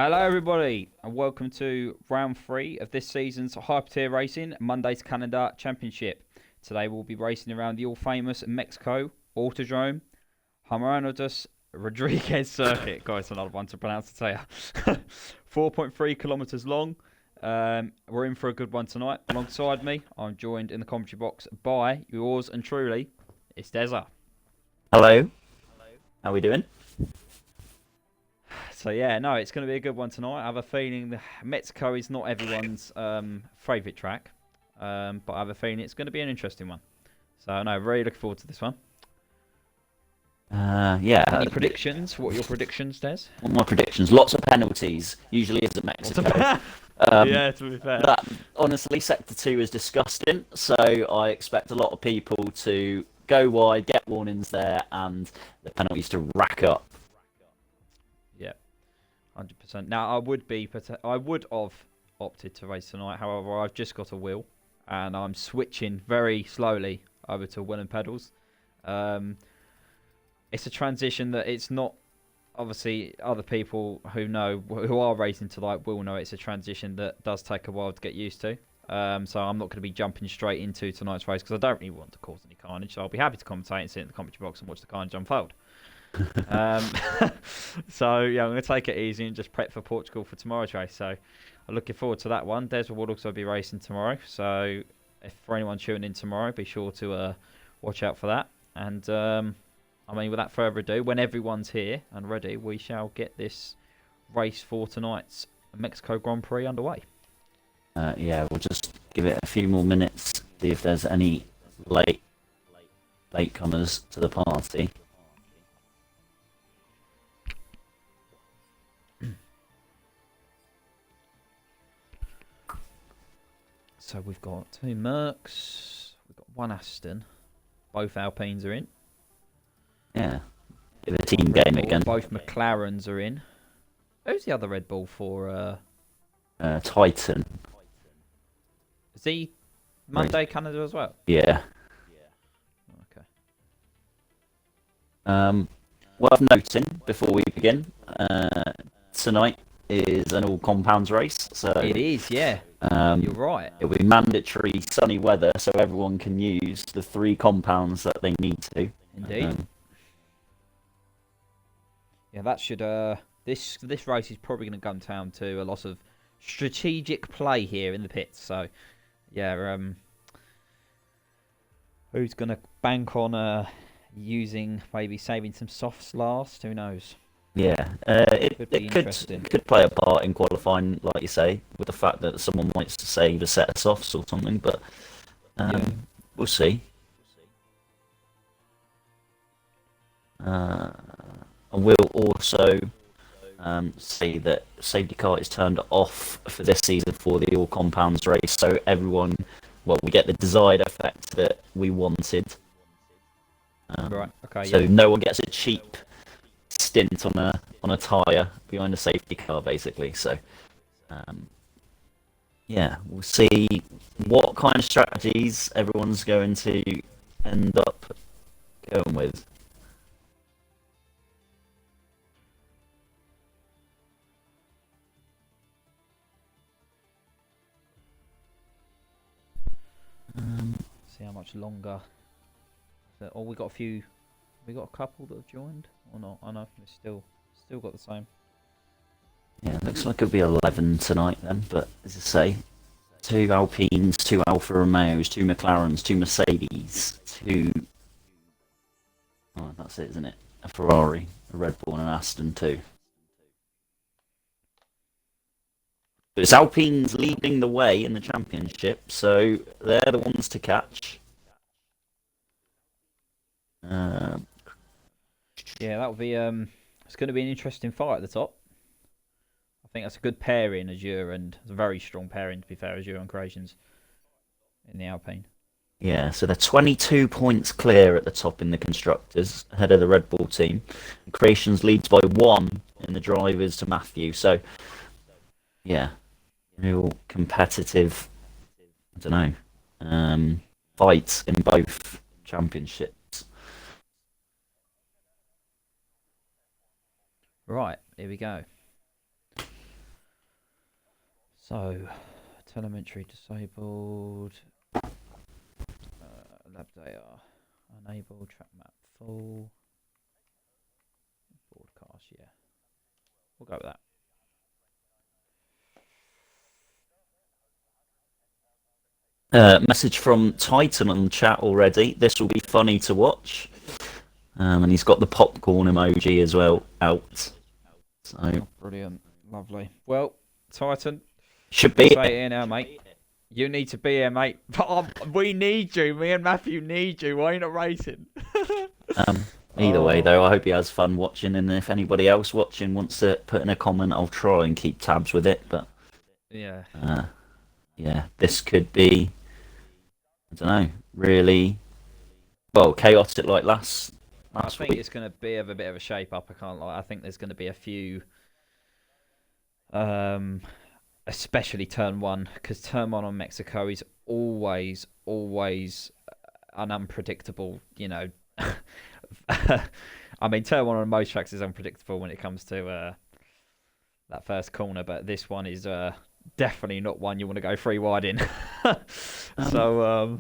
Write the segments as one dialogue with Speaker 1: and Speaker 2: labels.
Speaker 1: Hello, everybody, and welcome to round 3 of this season's HTR Racing Mondays Canada Championship. Today we'll be racing around the all-famous Mexico Autodrome Hermanos Rodriguez circuit. Guys, another one to pronounce today. 4.3 kilometres long. We're in for a good one tonight. Alongside me, I'm joined in the commentary box by yours and truly, it's Deza.
Speaker 2: Hello. How we doing?
Speaker 1: So yeah, no, it's going to be a good one tonight. I have a feeling Mexico is not everyone's favourite track, but I have a feeling it's going to be an interesting one. So no, really looking forward to this one.
Speaker 2: Yeah.
Speaker 1: Any predictions? What are your predictions, Des?
Speaker 2: What are my predictions? Lots of penalties. Usually is at Mexico.
Speaker 1: Yeah, to be fair.
Speaker 2: That honestly, Sector 2 is disgusting. So I expect a lot of people to go wide, get warnings there, and the penalties to rack up.
Speaker 1: Yeah, 100%. Now I would have opted to race tonight. However, I've just got a wheel, and I'm switching very slowly over to wheel and pedals. It's a transition that it's not. Obviously, other people who are racing tonight will know it's a transition that does take a while to get used to. So I'm not going to be jumping straight into tonight's race because I don't really want to cause any carnage. So I'll be happy to commentate and sit in the commentary box and watch the carnage unfold. So yeah, I'm going to take it easy and just prep for Portugal for tomorrow's race. So I'm looking forward to that one. Des will also be racing tomorrow. So if for anyone tuning in tomorrow, be sure to watch out for that. And I mean, without further ado, when everyone's here and ready, we shall get this race for tonight's Mexico Grand Prix underway.
Speaker 2: Yeah, we'll just give it a few more minutes, see if there's any latecomers to the party.
Speaker 1: So we've got 2 Mercs, we've got 1 Aston, both Alpines are in.
Speaker 2: Yeah, bit of a team game again.
Speaker 1: Both McLarens are in. Who's the other Red Bull for?
Speaker 2: Titan.
Speaker 1: Is he Monday Canada as well?
Speaker 2: Yeah.
Speaker 1: Okay.
Speaker 2: Worth noting before we begin, tonight is an all compounds race. So
Speaker 1: it is, yeah. You're right.
Speaker 2: It'll be mandatory sunny weather, so everyone can use the 3 compounds that they need to.
Speaker 1: Indeed. Yeah, that should. This race is probably going to come down to a lot of strategic play here in the pits. So, yeah. Who's going to bank on maybe saving some softs last? Who knows?
Speaker 2: Yeah, it could play a part in qualifying, like you say, with the fact that someone wants to save a set of softs or something. But we'll see. I will also say that safety car is turned off for this season for the all compounds race, so everyone, we get the desired effect that we wanted.
Speaker 1: Right. Okay.
Speaker 2: So no one gets a cheap stint on a tyre behind a safety car, basically. So yeah, we'll see what kind of strategies everyone's going to end up going with.
Speaker 1: See how much longer. Oh, we got a few. We got a couple that have joined or not? I know we've still got the same.
Speaker 2: Yeah, looks like it'll be 11 tonight then. But as I say, 2 Alpines, 2 Alfa Romeos, 2 McLarens, 2 Mercedes, 2. Oh, that's it, isn't it? A Ferrari, a Red Bull, and an Aston too. But it's Alpines leading the way in the championship, so they're the ones to catch.
Speaker 1: Yeah, that'll be. It's going to be an interesting fight at the top. I think that's a good pairing, Azure, and it's a very strong pairing, to be fair, Azure and Creations in the Alpine.
Speaker 2: Yeah, so they're 22 points clear at the top in the constructors, ahead of the Red Bull team. Creations leads by 1 in the drivers to Matthew. So, yeah, real competitive. I don't know. Fights in both championships.
Speaker 1: Right, here we go. So, telemetry disabled. Lab data unable. Track map full. Broadcast, yeah. We'll go with that.
Speaker 2: Message from Titan on the chat already. This will be funny to watch. And he's got the popcorn emoji as well out. So
Speaker 1: Oh, brilliant. Lovely. Well, Titan,
Speaker 2: should be
Speaker 1: say it here now, mate. You need to be here, mate. We need you. Me and Matthew need you. Why are you not racing?
Speaker 2: Either way, though, I hope he has fun watching. And if anybody else watching wants to put in a comment, I'll try and keep tabs with it. But
Speaker 1: yeah,
Speaker 2: yeah, this could be, I don't know, really, well, chaotic like last
Speaker 1: I think
Speaker 2: week.
Speaker 1: it's going to be a bit of a shape up. I can't lie. I think there's going to be a few, especially turn one, because turn one on Mexico is always an unpredictable. You know, I mean, turn one on most tracks is unpredictable when it comes to that first corner, but this one is definitely not one you want to go free wide in. So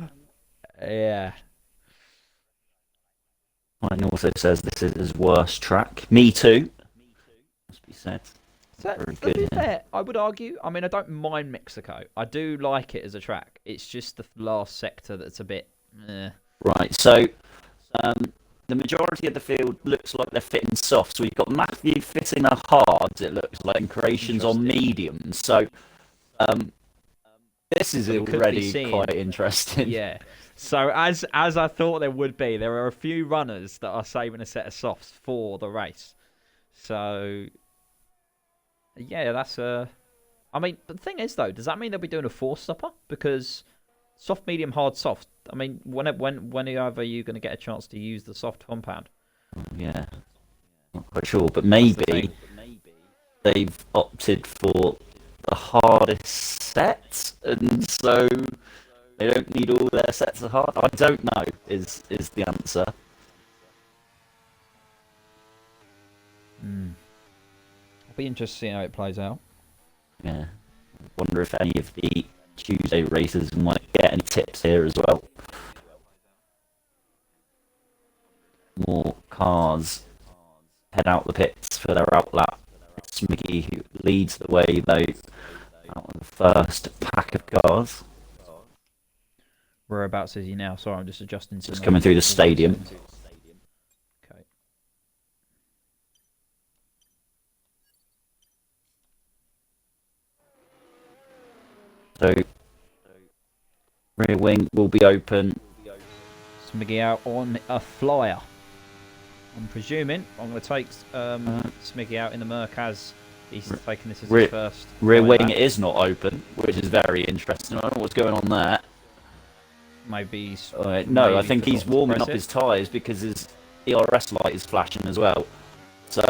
Speaker 1: yeah.
Speaker 2: Mine also says this is his worst track. Me too. Must be said.
Speaker 1: So,
Speaker 2: Very
Speaker 1: to be
Speaker 2: good, yeah.
Speaker 1: fair, I would argue. I mean, I don't mind Mexico. I do like it as a track. It's just the last sector that's a bit.
Speaker 2: Right, so the majority of the field looks like they're fitting soft. So we've got Matthew fitting a hard, it looks like, and Creations on mediums. So this is
Speaker 1: So we could be
Speaker 2: already
Speaker 1: seeing-
Speaker 2: quite interesting.
Speaker 1: Yeah. So as I thought there would be, there are a few runners that are saving a set of softs for the race. So yeah, that's I mean, the thing is though, does that mean they'll be doing a four stopper? Because soft, medium, hard, soft. I mean, when are you going to get a chance to use the soft compound?
Speaker 2: Yeah, not quite sure, but
Speaker 1: That's the
Speaker 2: maybe
Speaker 1: thing.
Speaker 2: they've opted for the hardest set, and so they don't need all their sets of hard. I don't know. Is the answer?
Speaker 1: I'll be interested to see how it plays out.
Speaker 2: Yeah. Wonder if any of the Tuesday races might get any tips here as well. More cars head out the pits for their outlap. It's Mickey who leads the way though out of the first pack of cars.
Speaker 1: Whereabouts is he now? Sorry, I'm just adjusting. To
Speaker 2: Just coming through the stadium.
Speaker 1: Okay.
Speaker 2: So rear wing will be open.
Speaker 1: Smiggy out on a flyer. I'm presuming I'm going to take Smiggy out in the Merc as he's taking this as his first.
Speaker 2: Rear wing
Speaker 1: back.
Speaker 2: is not open, which is very interesting. I don't know what's going on there.
Speaker 1: Maybe he's,
Speaker 2: No, I
Speaker 1: maybe
Speaker 2: think he's
Speaker 1: forgot to
Speaker 2: warming
Speaker 1: press
Speaker 2: up
Speaker 1: it.
Speaker 2: his tyres because his ERS light is flashing as well. So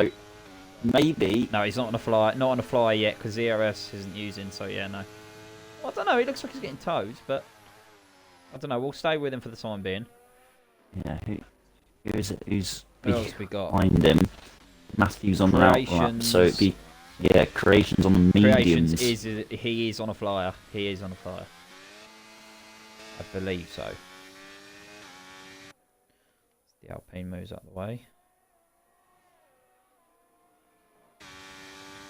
Speaker 2: maybe
Speaker 1: No, he's not on a flyer. Not on a flyer yet because ERS isn't using. So yeah, no. Well, I don't know. He looks like he's getting towed, but I don't know. We'll stay with him for the time being.
Speaker 2: yeah, who is it? Who's
Speaker 1: Who else we got?
Speaker 2: behind him? Matthews on the outlap, so it'd be Creations on the mediums.
Speaker 1: Creations he is on a flyer. He is on a flyer. I believe so. The Alpine moves out of the way.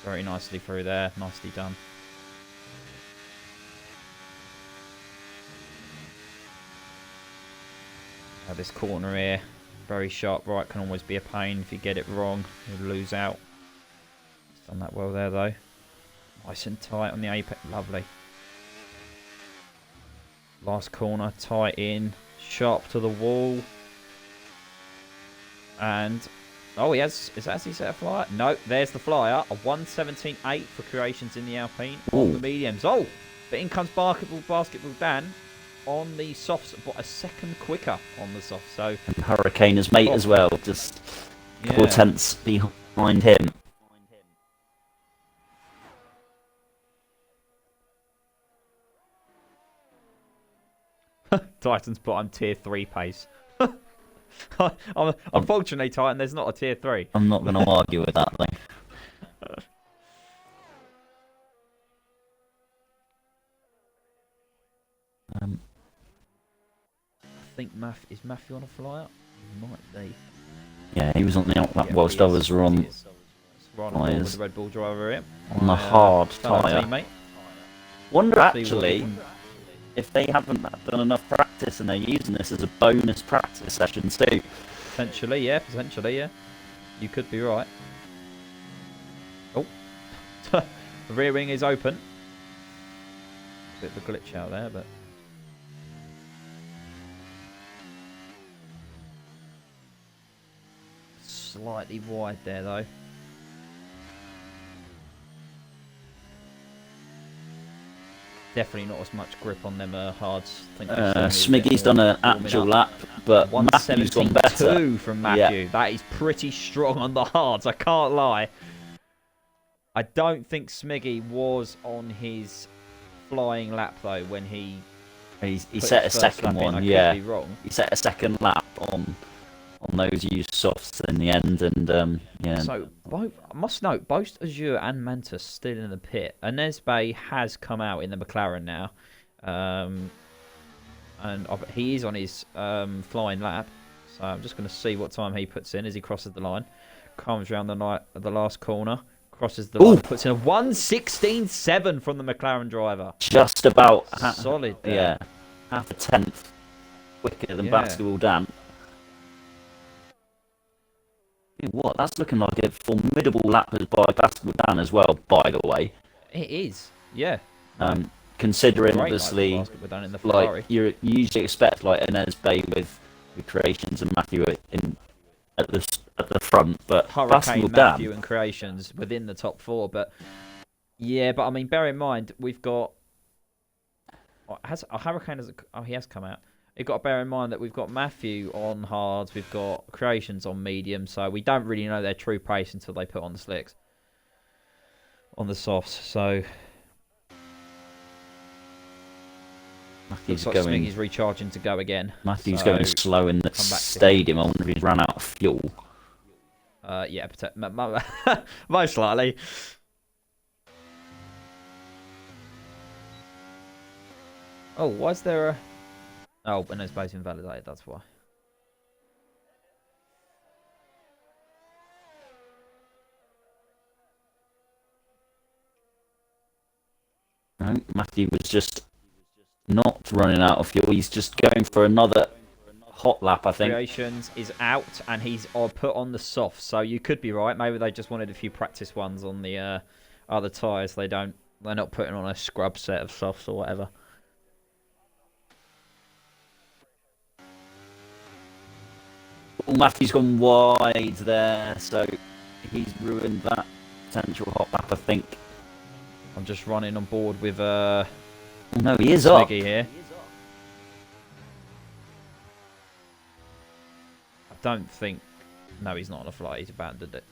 Speaker 1: Very nicely through there. Nicely done. This corner here, very sharp right, can always be a pain if you get it wrong. You lose out. He's done that well there though. Nice and tight on the apex. Lovely. Last corner, tight in, sharp to the wall. And oh, has he set a flyer? No, there's the flyer. A 1:17.8 for Creations in the Alpine on the mediums. Oh, but in comes basketball Dan on the softs, but a second quicker on the softs. So
Speaker 2: And Hurricane is mate as well, just a couple of tenths behind him.
Speaker 1: Titan's put on tier 3 pace. Unfortunately, Titan, there's not a tier 3.
Speaker 2: I'm not going to argue with that thing.
Speaker 1: think is Matthew on a flyer? He might be.
Speaker 2: Yeah, he was on the outlap
Speaker 1: Yeah,
Speaker 2: whilst
Speaker 1: he is.
Speaker 2: others were on
Speaker 1: Right on board with
Speaker 2: tyres.
Speaker 1: the Red Bull driver here.
Speaker 2: On the hard
Speaker 1: fellow
Speaker 2: tyre.
Speaker 1: teammate.
Speaker 2: Wonder
Speaker 1: See
Speaker 2: actually
Speaker 1: what he
Speaker 2: if they haven't done enough practice and they're using this as a bonus practice session too.
Speaker 1: Potentially, yeah. You could be right. Oh. The rear wing is open. Bit of a glitch out there, but... Slightly wide there, though. Definitely not as much grip on them hards. I think
Speaker 2: Smiggy's done an actual lap, but Matthew's gone better.
Speaker 1: 172 from Matthew. Yeah. That is pretty strong on the hards, I can't lie. I don't think Smiggy was on his flying lap, though, when he
Speaker 2: set a second one, yeah.
Speaker 1: Could be wrong.
Speaker 2: He set a second lap on those used softs in the end, and yeah.
Speaker 1: So, I must note, both Azure and Mantis still in the pit. Anesbe has come out in the McLaren now. And he is on his flying lap. So I'm just going to see what time he puts in as he crosses the line. Comes around the last corner. Crosses the line. Puts in a 1:16.7 from the McLaren driver.
Speaker 2: Just about.
Speaker 1: Solid there.
Speaker 2: Yeah. Half a tenth quicker than Basketball Dan. What? That's looking like a formidable lap by Basketball Dan as well, by the way.
Speaker 1: It is, yeah.
Speaker 2: Considering, obviously,
Speaker 1: in the
Speaker 2: like you usually expect like Inez Bay with Creations and Matthew at the front, but
Speaker 1: Hurricane Matthew and Creations within the top 4. But yeah, but I mean, bear in mind we've got Hurricane he has come out. You've got to bear in mind that we've got Matthew on hards, we've got Creations on medium, so we don't really know their true pace until they put on the slicks, on the softs. So
Speaker 2: Matthew's
Speaker 1: looks like Smiggy's recharging to go again.
Speaker 2: Matthew's going slow in the stadium. I wonder if he's ran out of fuel.
Speaker 1: Yeah, most likely. Oh, why is there a... Oh, but no space invalidated, that's why.
Speaker 2: No, Matthew was just not running out of fuel. He's just going for another hot lap, I think.
Speaker 1: Creations is out, and he's put on the softs, so you could be right. Maybe they just wanted a few practice ones on the other tyres. They're not putting on a scrub set of softs or whatever.
Speaker 2: Well, Matthew's gone wide there, so he's ruined that potential hot lap, I think.
Speaker 1: I'm just running on board with
Speaker 2: no, he is
Speaker 1: Smiggy
Speaker 2: up
Speaker 1: here. I don't think... No, he's not on a fly. He's abandoned it.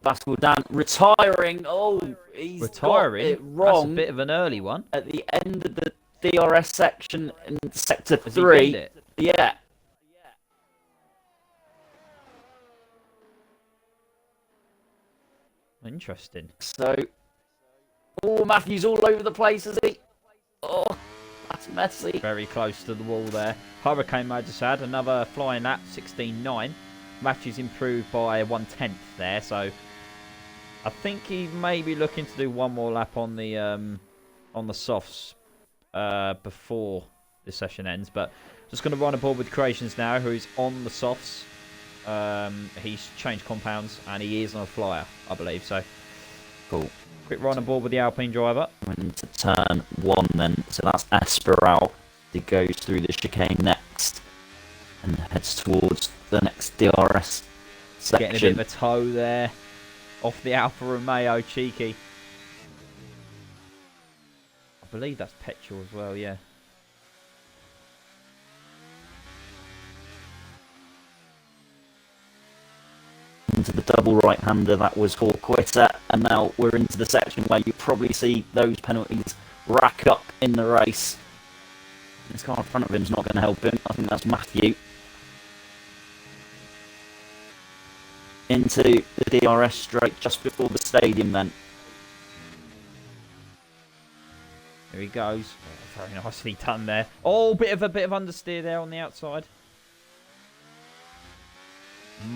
Speaker 2: Basketball Dan retiring. Oh, he's
Speaker 1: retiring.
Speaker 2: Got it wrong.
Speaker 1: That's a bit of an early one.
Speaker 2: At the end of the DRS section in sector 3. Yeah.
Speaker 1: Interesting.
Speaker 2: So, Matthew's all over the place, is he? Oh, that's messy.
Speaker 1: Very close to the wall there. Hurricane mode just had another flying lap, 16.9. Matthews improved by 1/10 there, so I think he may be looking to do one more lap on the softs before this session ends. But just going to run aboard with Creations now, who's on the softs. He's changed compounds and he is on a flyer, I believe. So
Speaker 2: cool.
Speaker 1: Quick run aboard with the Alpine driver.
Speaker 2: Went into turn 1 then, so that's Esperal. He goes through the chicane next and heads towards the next DRS section.
Speaker 1: Getting a bit of a toe there off the Alfa Romeo, cheeky. I believe that's petrol as well, yeah.
Speaker 2: Into the double right-hander, that was for Quitter, and now we're into the section where you probably see those penalties rack up in the race. This car in front of him is not going to help him. I think that's Matthew. into the DRS straight just before the stadium then.
Speaker 1: Here he goes. Oh, very nicely done there. Oh, bit of understeer there on the outside.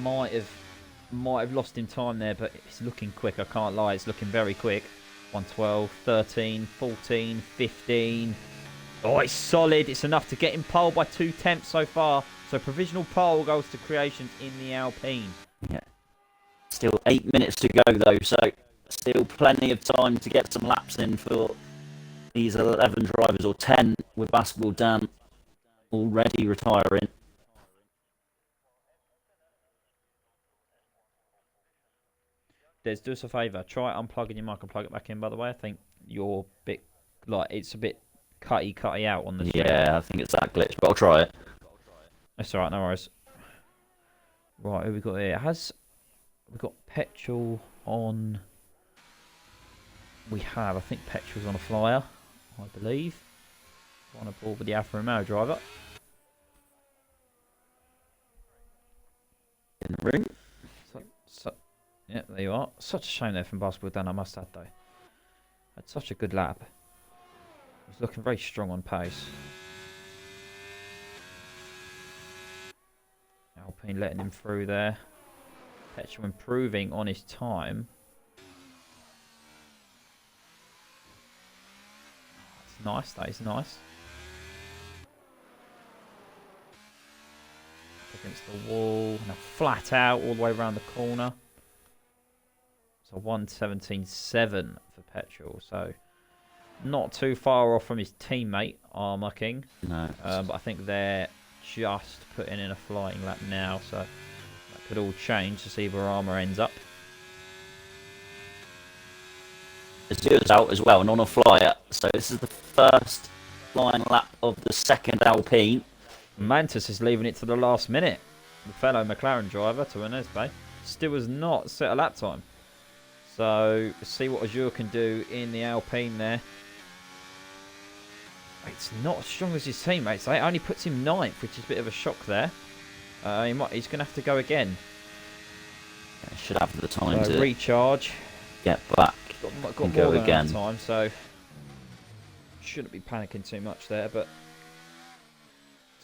Speaker 1: Might have lost him time there, but it's looking quick. I can't lie. It's looking very quick. 112, 13, 14, 15. Oh, it's solid. It's enough to get him pole by 2 tenths so far. So provisional pole goes to Creations in the Alpine.
Speaker 2: Yeah. Still 8 minutes to go though, so still plenty of time to get some laps in for these 11 drivers, or 10 with Basketball Dan already retiring.
Speaker 1: Des, do us a favour. Try unplugging your mic and plug it back in, by the way. I think you're a bit, it's a bit cutty out on the stream.
Speaker 2: Yeah, I think it's that glitch, but I'll try it.
Speaker 1: That's alright, no worries. Right, who we got here? We've got Petrol on... I think Petrol's on a flyer, I believe. On a board with the Alfa Romeo driver.
Speaker 2: In the ring.
Speaker 1: Yeah, there you are. Such a shame there from Basketball Dan, I must add, though. Had such a good lap. He's looking very strong on pace. Alpine letting him through there. Petrol improving on his time. That's nice, that is nice. Against the wall. Now flat out all the way around the corner. So 117.7 for Petrol. So not too far off from his teammate, Armour King.
Speaker 2: No.
Speaker 1: But I think they're just putting in a flying lap now. So that could all change to see where Armour ends up.
Speaker 2: Azur's out as well and on a flyer. So this is the first flying lap of the second Alpine.
Speaker 1: Mantis is leaving it to the last minute. The fellow McLaren driver, to Enespe, still has not set a lap time. So, see what Azure can do in the Alpine there. It's not as strong as his teammates. It only puts him 9th, which is a bit of a shock there. He's going to have to go again.
Speaker 2: Yeah, should have the time to
Speaker 1: recharge.
Speaker 2: Get back
Speaker 1: Got
Speaker 2: and
Speaker 1: more
Speaker 2: go
Speaker 1: than
Speaker 2: again.
Speaker 1: enough time, so shouldn't be panicking too much there. But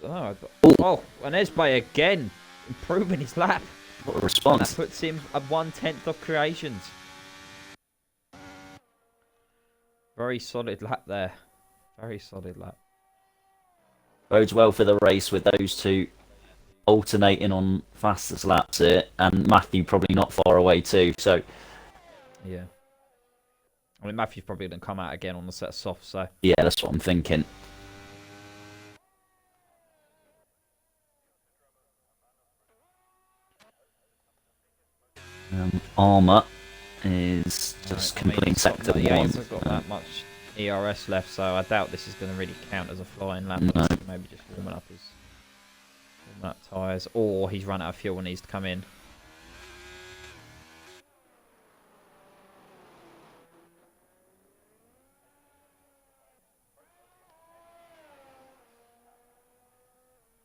Speaker 1: I don't know. Oh, and Esbe again improving his lap.
Speaker 2: What a response!
Speaker 1: That puts him at 1/10 of Creations. Very solid lap there. Very solid lap.
Speaker 2: Bodes well for the race with those two alternating on fastest laps here, and Matthew probably not far away too. So
Speaker 1: yeah, I mean Matthew's probably going to come out again on the set of soft. So
Speaker 2: yeah, that's what I'm thinking. Armour is just completing sector 1.
Speaker 1: He hasn't got that much ERS left, so I doubt this is going to really count as a flying lap.
Speaker 2: No.
Speaker 1: Maybe just warming up tyres, or he's run out of fuel and needs to come in.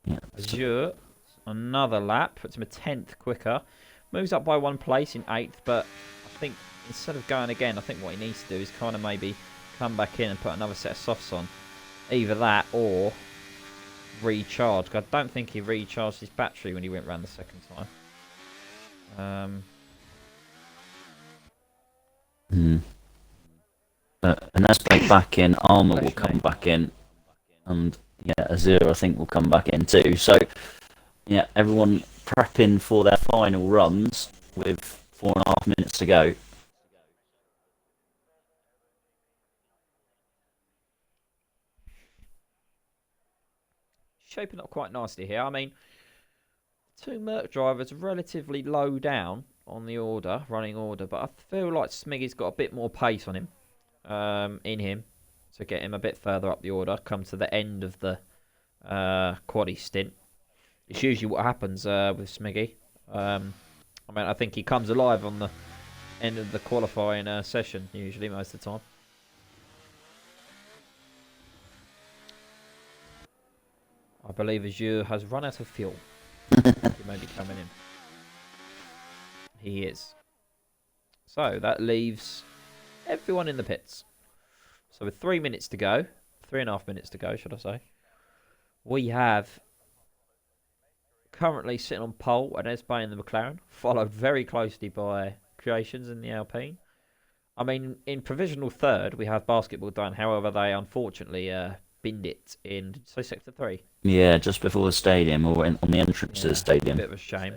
Speaker 2: Yeah,
Speaker 1: Azure, another lap, puts him a 10th quicker. Moves up by 1 place in 8th, but I think instead of going again, I think what he needs to do is kind of maybe come back in and put another set of softs on. Either that or recharge. I don't think he recharged his battery when he went round the second time.
Speaker 2: And that's back in. Armour will come back in, and yeah, Azure I think will come back in too. So yeah, everyone prepping for their final runs with 4.5 minutes to go.
Speaker 1: Shaping up quite nicely here. I mean, 2 Merc drivers relatively low down on the order, running order, but I feel like Smiggy's got a bit more pace on him, in him, to get him a bit further up the order, come to the end of the quaddy stint. It's usually what happens with Smiggy. I mean, I think he comes alive on the end of the qualifying session, usually, most of the time. I believe Azure has run out of fuel. He may be coming in. He is. So that leaves everyone in the pits. So with 3 minutes to go, 3.5 minutes to go, should I say, we have currently sitting on pole and Esbay in the McLaren, followed very closely by Creations in the Alpine. I mean, in provisional third, we have Basketball done. However, they unfortunately binned it in, did you say sector 3?
Speaker 2: Yeah, just before the stadium, or on the entrance to the stadium.
Speaker 1: A bit of a shame.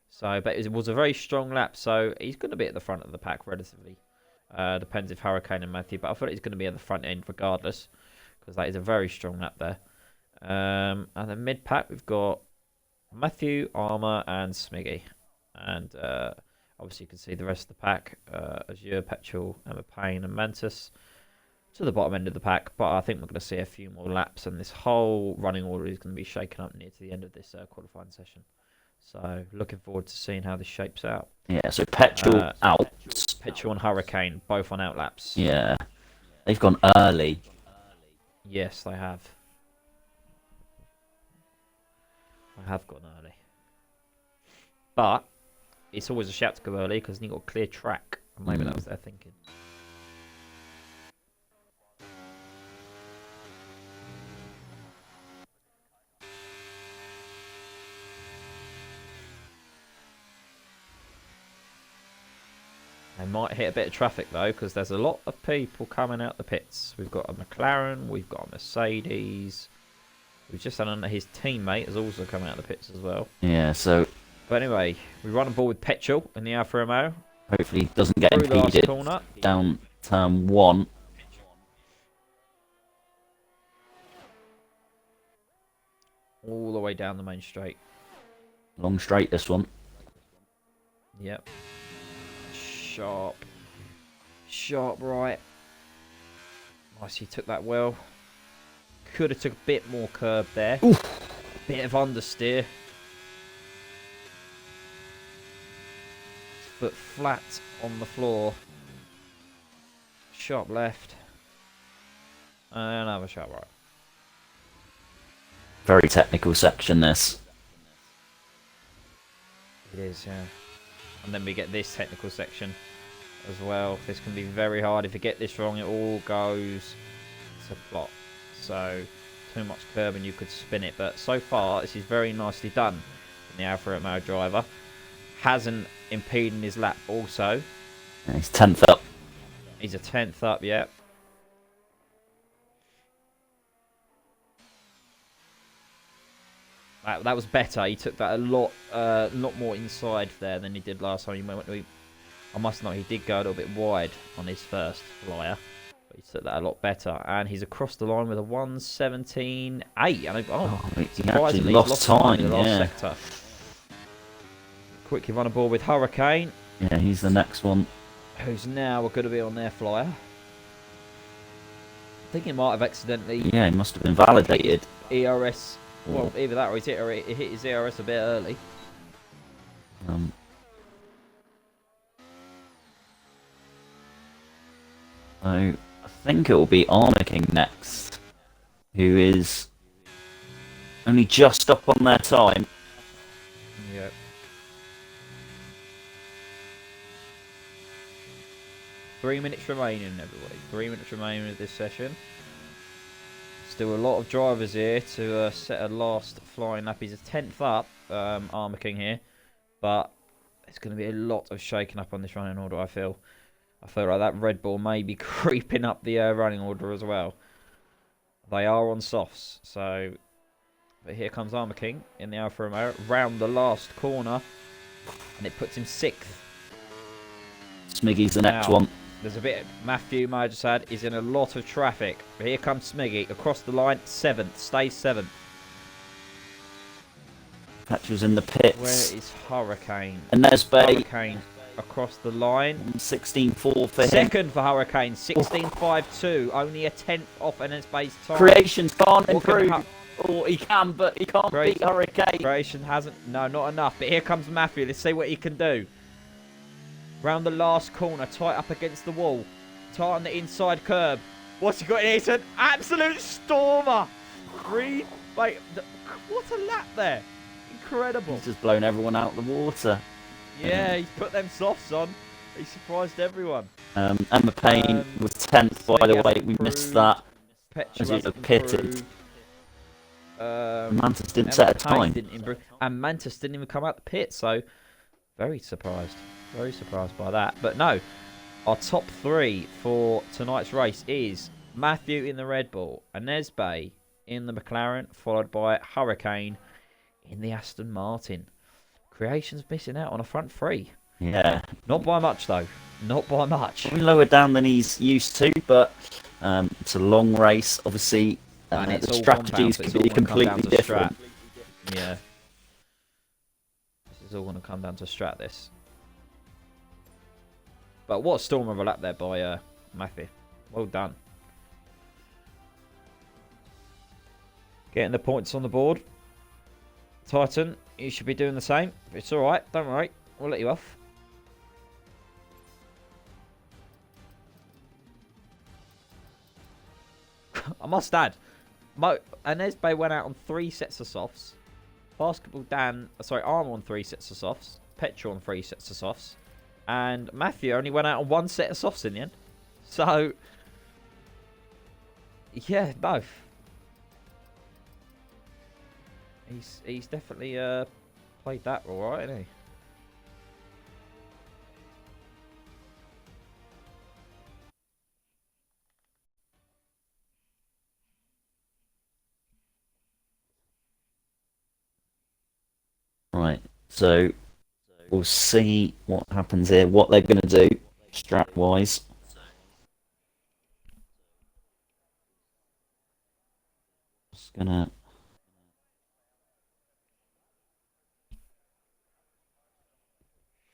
Speaker 1: So, but it was a very strong lap, so he's going to be at the front of the pack relatively. Depends if Hurricane and Matthew, but I thought he's going to be at the front end regardless, because that is a very strong lap there. And then mid pack, we've got Matthew, Armour, and Smiggy. And obviously, you can see the rest of the pack: Azure, Petrol, Emma Payne, and Mantis to the bottom end of the pack. But I think we're going to see a few more laps, and this whole running order is going to be shaken up near to the end of this qualifying session. So, looking forward to seeing how this shapes out.
Speaker 2: Yeah, so Petrol out.
Speaker 1: Petrol and Hurricane, both on out laps.
Speaker 2: Yeah, they've gone early.
Speaker 1: Yes, they have. They have gone early. But it's always a shout to go early because you've got a clear track. Maybe that was their thinking. They might hit a bit of traffic though, because there's a lot of people coming out the pits. We've got a McLaren, we've got a Mercedes. We've just done his teammate has also come out of the pits as well.
Speaker 2: Yeah, so.
Speaker 1: But anyway, we run on board with Petrol in the Alfa Romeo.
Speaker 2: Hopefully, he doesn't get impeded down turn 1.
Speaker 1: All the way down the main straight.
Speaker 2: Long straight, this one.
Speaker 1: Yep. Sharp right. Nice, he took that well. Could have took a bit more curb there.
Speaker 2: Oof.
Speaker 1: Bit of understeer. Foot flat on the floor. Sharp left. And another sharp right.
Speaker 2: Very technical section, this.
Speaker 1: It is, yeah. And then we get this technical section as well. This can be very hard. If you get this wrong, it all goes to plot. So, too much curb and you could spin it. But so far, this is very nicely done in the Alfa Romeo driver. Hasn't impeded his lap also.
Speaker 2: Yeah, he's 10th up.
Speaker 1: He's a 10th up, yeah. That was better. He took that a lot more inside there than he did last time. I must know he did go a little bit wide on his first flyer, but he took that a lot better. And he's across the line with a 1:17.8. And
Speaker 2: he actually lost time
Speaker 1: in the last sector. Quickly run aboard with Hurricane.
Speaker 2: Yeah, he's the next one.
Speaker 1: Who's now going to be on their flyer. I think he might have accidentally.
Speaker 2: Yeah, he must have been validated.
Speaker 1: ERS. Well, either that or he hit his ERS a bit early.
Speaker 2: So I think it will be Armour King next, who is only just up on their time.
Speaker 1: Yep. Three minutes remaining, everybody. 3 minutes remaining of this session. Still a lot of drivers here to set a last flying lap. He's a 10th up, Armour King here. But there's going to be a lot of shaking up on this running order, I feel. I feel like that Red Bull may be creeping up the running order as well. They are on softs, so... But here comes Armour King in the Alfa Romeo, round the last corner. And it puts him 6th.
Speaker 2: Smiggy's the next one.
Speaker 1: There's a bit. Matthew, I just had, is in a lot of traffic. But here comes Smiggy across the line, 7th, stays 7th.
Speaker 2: Petrol's in the pits.
Speaker 1: Where is Hurricane?
Speaker 2: And there's Bay.
Speaker 1: Hurricane across the line.
Speaker 2: 16.4 for him.
Speaker 1: Second for Hurricane, 16.52. Only a 10th off NS-Bay's time.
Speaker 2: Creations can't improve. Oh, he can, but he can't beat Hurricane.
Speaker 1: Creation hasn't. No, not enough. But here comes Matthew. Let's see what he can do. Round the last corner, tight up against the wall. Tight on the inside curb. What's he got in here? It's an absolute stormer. Wait, what a lap there. Incredible.
Speaker 2: He's just blown everyone out of the water.
Speaker 1: Yeah, he's put them softs on. He surprised everyone.
Speaker 2: Emma Payne was 10th, by the way. We missed that.
Speaker 1: Petru
Speaker 2: As you
Speaker 1: hasn't
Speaker 2: pitted.
Speaker 1: improved.
Speaker 2: Mantis didn't
Speaker 1: Emma
Speaker 2: set a
Speaker 1: Payne
Speaker 2: time.
Speaker 1: didn't improve. And Mantis didn't even come out the pit, so very surprised. Very surprised by that. But no, our top 3 for tonight's race is Matthew in the Red Bull, Inez Bay in the McLaren, followed by Hurricane in the Aston Martin. Creation's missing out on a front 3.
Speaker 2: Yeah.
Speaker 1: Not by much, though. Not by much.
Speaker 2: Probably lower down than he's used to, but it's a long race, obviously.
Speaker 1: And it's
Speaker 2: the
Speaker 1: all
Speaker 2: strategies
Speaker 1: compound, so
Speaker 2: can be completely different.
Speaker 1: Yeah. This is all going to come down to strat, this. But what a storm of a lap there by Matthew. Well done. Getting the points on the board. Titan, you should be doing the same. It's alright, don't worry. We'll let you off. I must add, Inez Bay went out on 3 sets of softs. Arm on 3 sets of softs. Petrol on 3 sets of softs. And Matthew only went out on 1 set of softs in the end. So, yeah, no. He's definitely played that all right, hasn't he?
Speaker 2: Right, so we'll see what happens here, what they're going to do strat-wise. Just going to...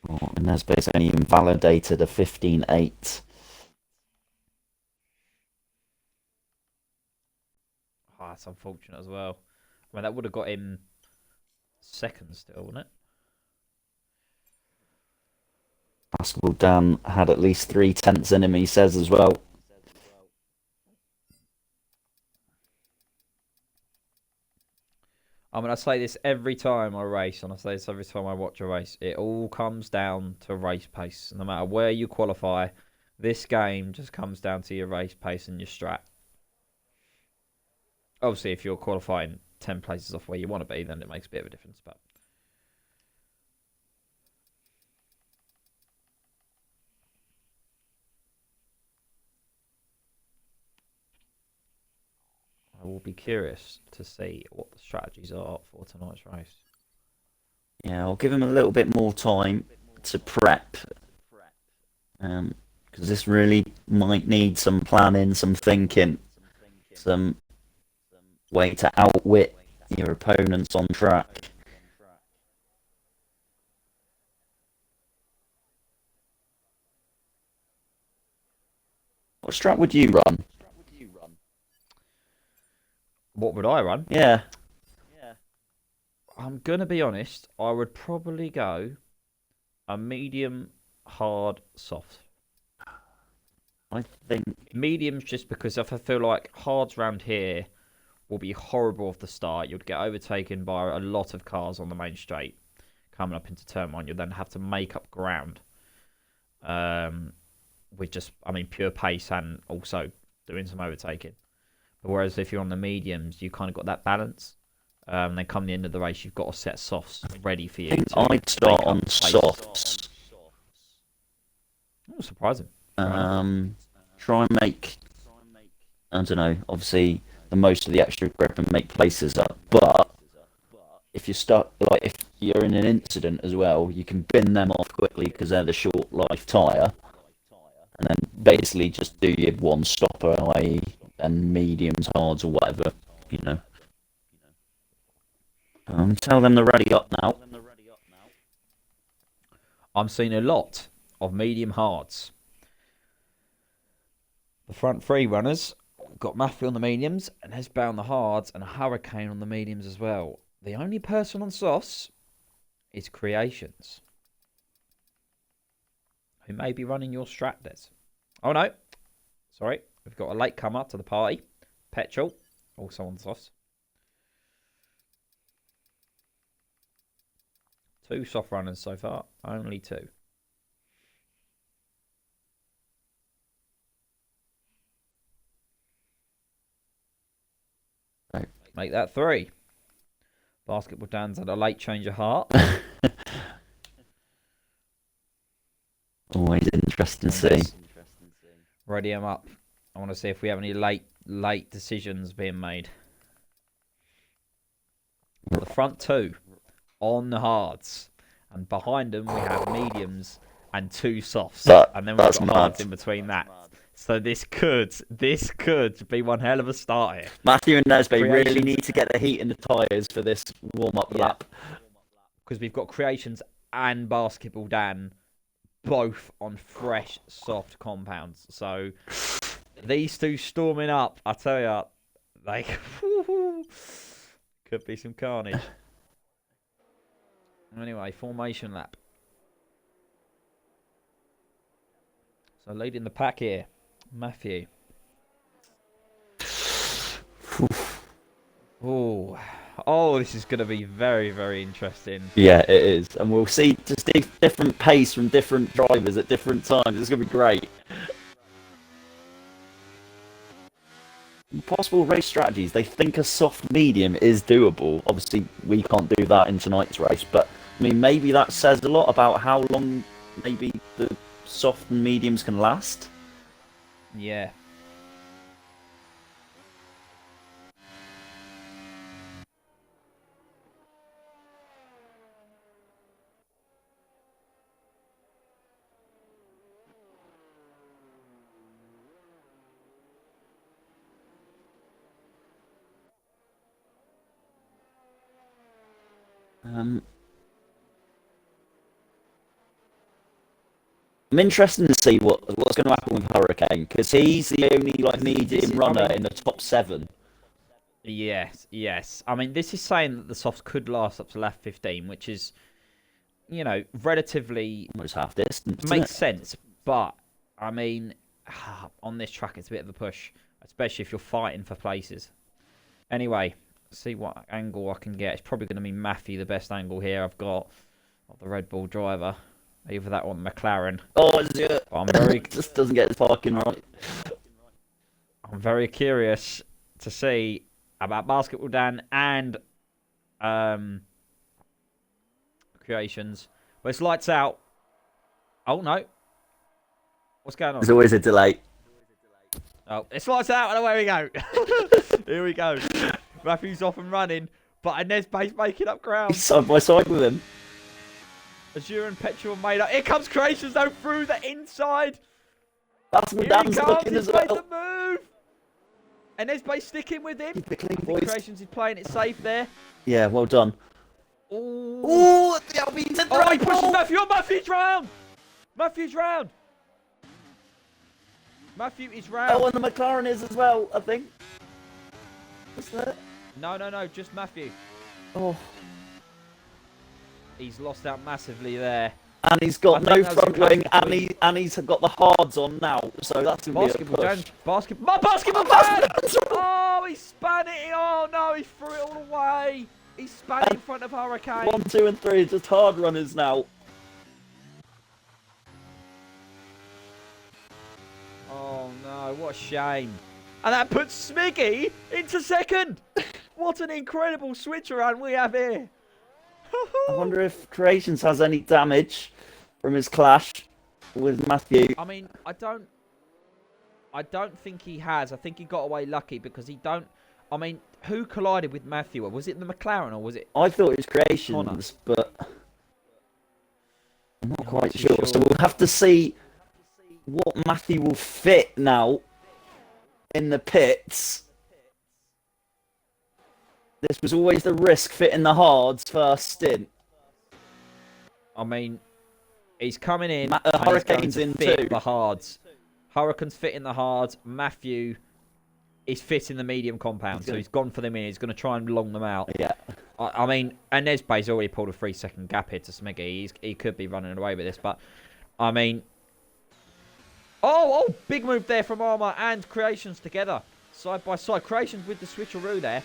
Speaker 2: Oh, and that's basically invalidated a 15.8.
Speaker 1: Oh, that's unfortunate as well. I mean, that would have got him second still, wouldn't it?
Speaker 2: Basketball Dan had at least 3/10 in him, he says as well.
Speaker 1: I mean, I say this every time I race, and I say this every time I watch a race. It all comes down to race pace. No matter where you qualify, this game just comes down to your race pace and your strat. Obviously, if you're qualifying 10 places off where you want to be, then it makes a bit of a difference. But I will be curious to see what the strategies are for tonight's race.
Speaker 2: Yeah, I'll give him a little bit more time to prep. Because this really might need some planning, some thinking, some way to outwit your opponents on track. What strat would you run?
Speaker 1: What would I run?
Speaker 2: Yeah.
Speaker 1: I'm going to be honest. I would probably go a medium, hard, soft.
Speaker 2: I think
Speaker 1: Mediums just because if I feel like hards round here will be horrible off the start. You'd get overtaken by a lot of cars on the main straight coming up into turn 1. You'll then have to make up ground with just, pure pace and also doing some overtaking. But whereas if you're on the mediums, you kind of got that balance. Then come the end of the race, you've got a set softs ready for you.
Speaker 2: I'd start on softs.
Speaker 1: Oh, surprising.
Speaker 2: Try and make, I don't know, obviously the most of the extra grip and make places up. But if you start, like if you're in an incident as well, you can bin them off quickly because they're the short life tyre, and then basically just do your one stopper, i.e. and mediums, hards, or whatever, you know. Tell them they're ready up now.
Speaker 1: I'm seeing a lot of medium hards. The front 3 runners got Matthew on the mediums, and Hesba on the hards, and a Hurricane on the mediums as well. The only person on softs is Creations, who may be running your strat, Des. Oh no, sorry, we've got a late comer to the party. Petrol, also on softs. 2 soft runners so far. Only 2.
Speaker 2: Right.
Speaker 1: Make that 3. Basketball Dan's had a late change of heart.
Speaker 2: Always interesting to see.
Speaker 1: Ready him up. I want to see if we have any late decisions being made. The front 2 on the hards, and behind them we have mediums and 2 softs, and then we've got hards in between that. So this could be one hell of a start here.
Speaker 2: Matthew and Nesbe really need to get the heat in the tyres for this warm-up lap.
Speaker 1: Because we've got Creations and Basketball Dan both on fresh, soft compounds. So these 2 storming up, I tell you, they could be some carnage. Anyway, formation lap. So leading the pack here, Matthew. Oh, this is going to be very, very interesting.
Speaker 2: Yeah, it is. And we'll see just different pace from different drivers at different times. It's going to be great. Possible race strategies. They think a soft medium is doable. Obviously, we can't do that in tonight's race. But, I mean, maybe that says a lot about how long maybe the soft and mediums can last.
Speaker 1: Yeah.
Speaker 2: I'm interested to see what's going to happen with Hurricane, because he's the only medium runner in the top 7.
Speaker 1: Yes. I mean, this is saying that the softs could last up to lap 15, which is, relatively
Speaker 2: Almost half distance.
Speaker 1: Makes sense, but I mean, on this track, it's a bit of a push, especially if you're fighting for places. Anyway, see what angle I can get. It's probably going to be Matthew, the best angle here I've got of the Red Bull driver. Either that or McLaren.
Speaker 2: Oh, is it?
Speaker 1: I'm very
Speaker 2: just doesn't get his parking right.
Speaker 1: I'm very curious to see about Basketball Dan and Creations. But it's lights out. Oh no. What's going on?
Speaker 2: There's always a delay.
Speaker 1: Oh, it's lights out, and away we go. Here we go. Matthew's off and running, but Nesbe's making up ground.
Speaker 2: He's side by side with him.
Speaker 1: Azure and Petrol made up. Here comes Creations though through the inside.
Speaker 2: That's what Dan's looking as well.
Speaker 1: He's made the move. And Nesbe's sticking with him.
Speaker 2: Keep it clean,
Speaker 1: I think
Speaker 2: boys.
Speaker 1: Creations is playing it safe there.
Speaker 2: Yeah, well done.
Speaker 1: Oh,
Speaker 2: he
Speaker 1: pushes Matthew. Oh, Matthew's round. Matthew's round. Matthew is round.
Speaker 2: Oh, and the McLaren is as well, I think. What's that?
Speaker 1: No, just Matthew.
Speaker 2: Oh.
Speaker 1: He's lost out massively there.
Speaker 2: And he's got no front wing, and he's got the hards on now, so that's going to be a push.
Speaker 1: Basketball Dan! Oh, he span it. Oh, no, he threw it all away. He span it in front of Hurricane.
Speaker 2: 1, 2, and 3 just hard runners now.
Speaker 1: Oh, no, what a shame. And that puts Smiggy into second. What an incredible switch around we have here.
Speaker 2: I wonder if Creations has any damage from his clash with Matthew.
Speaker 1: I mean, I don't think he has. I think he got away lucky because I mean, who collided with Matthew? Was it the McLaren or was it?
Speaker 2: I thought it was Creations, but I'm not quite sure. So we'll have to see what Matthew will fit now in the pits. This was always the risk, fitting the hards first stint.
Speaker 1: I mean, he's coming in.
Speaker 2: Hurricane's in too.
Speaker 1: The hards. Hurricane's fitting the hards. Matthew is fitting the medium compound, so he's gone for them in. He's going to try and long them out.
Speaker 2: Yeah.
Speaker 1: I mean, and Nesbe's already pulled a 3-second gap here to Smiggy. He could be running away with this, but I mean, oh, big move there from Armour and Creations together, side by side. Creations with the switcheroo there.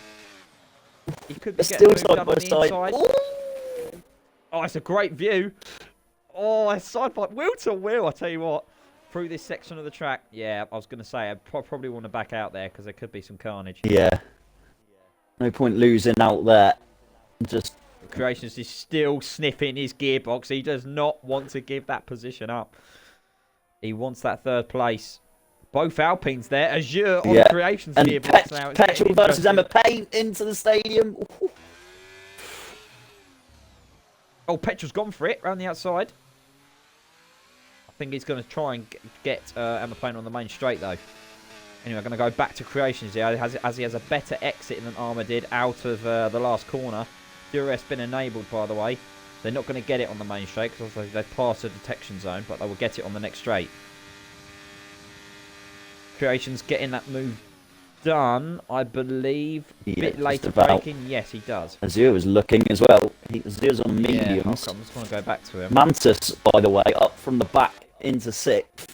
Speaker 1: He could be getting
Speaker 2: still
Speaker 1: moved
Speaker 2: side
Speaker 1: up
Speaker 2: by
Speaker 1: on the
Speaker 2: side.
Speaker 1: inside. Oh, it's a great view. Oh, it's side by wheel to wheel. I tell you what, through this section of the track. Yeah, I was going to say I probably want to back out there because there could be some carnage.
Speaker 2: Yeah. No point losing out there. Just
Speaker 1: Creations is still sniffing his gearbox. He does not want to give that position up. He wants that third place. Both Alpines there. Azure on Creations
Speaker 2: and
Speaker 1: gearbox now. It's
Speaker 2: Petrol versus Emma Payne into the stadium. Ooh.
Speaker 1: Oh, Petrol's gone for it round the outside. I think he's going to try and get Emma Payne on the main straight though. Anyway, going to go back to Creations here as he has a better exit than Armour did out of the last corner. DRS been enabled, by the way. They're not going to get it on the main straight because they've passed the detection zone, but they will get it on the next straight. Creations getting that move done, I believe. A bit later braking. Yes, he does.
Speaker 2: Azure was looking as well. Azure's on mediums.
Speaker 1: Yeah, I just want to go back to him.
Speaker 2: Mantis, by the way, up from the back into 6th.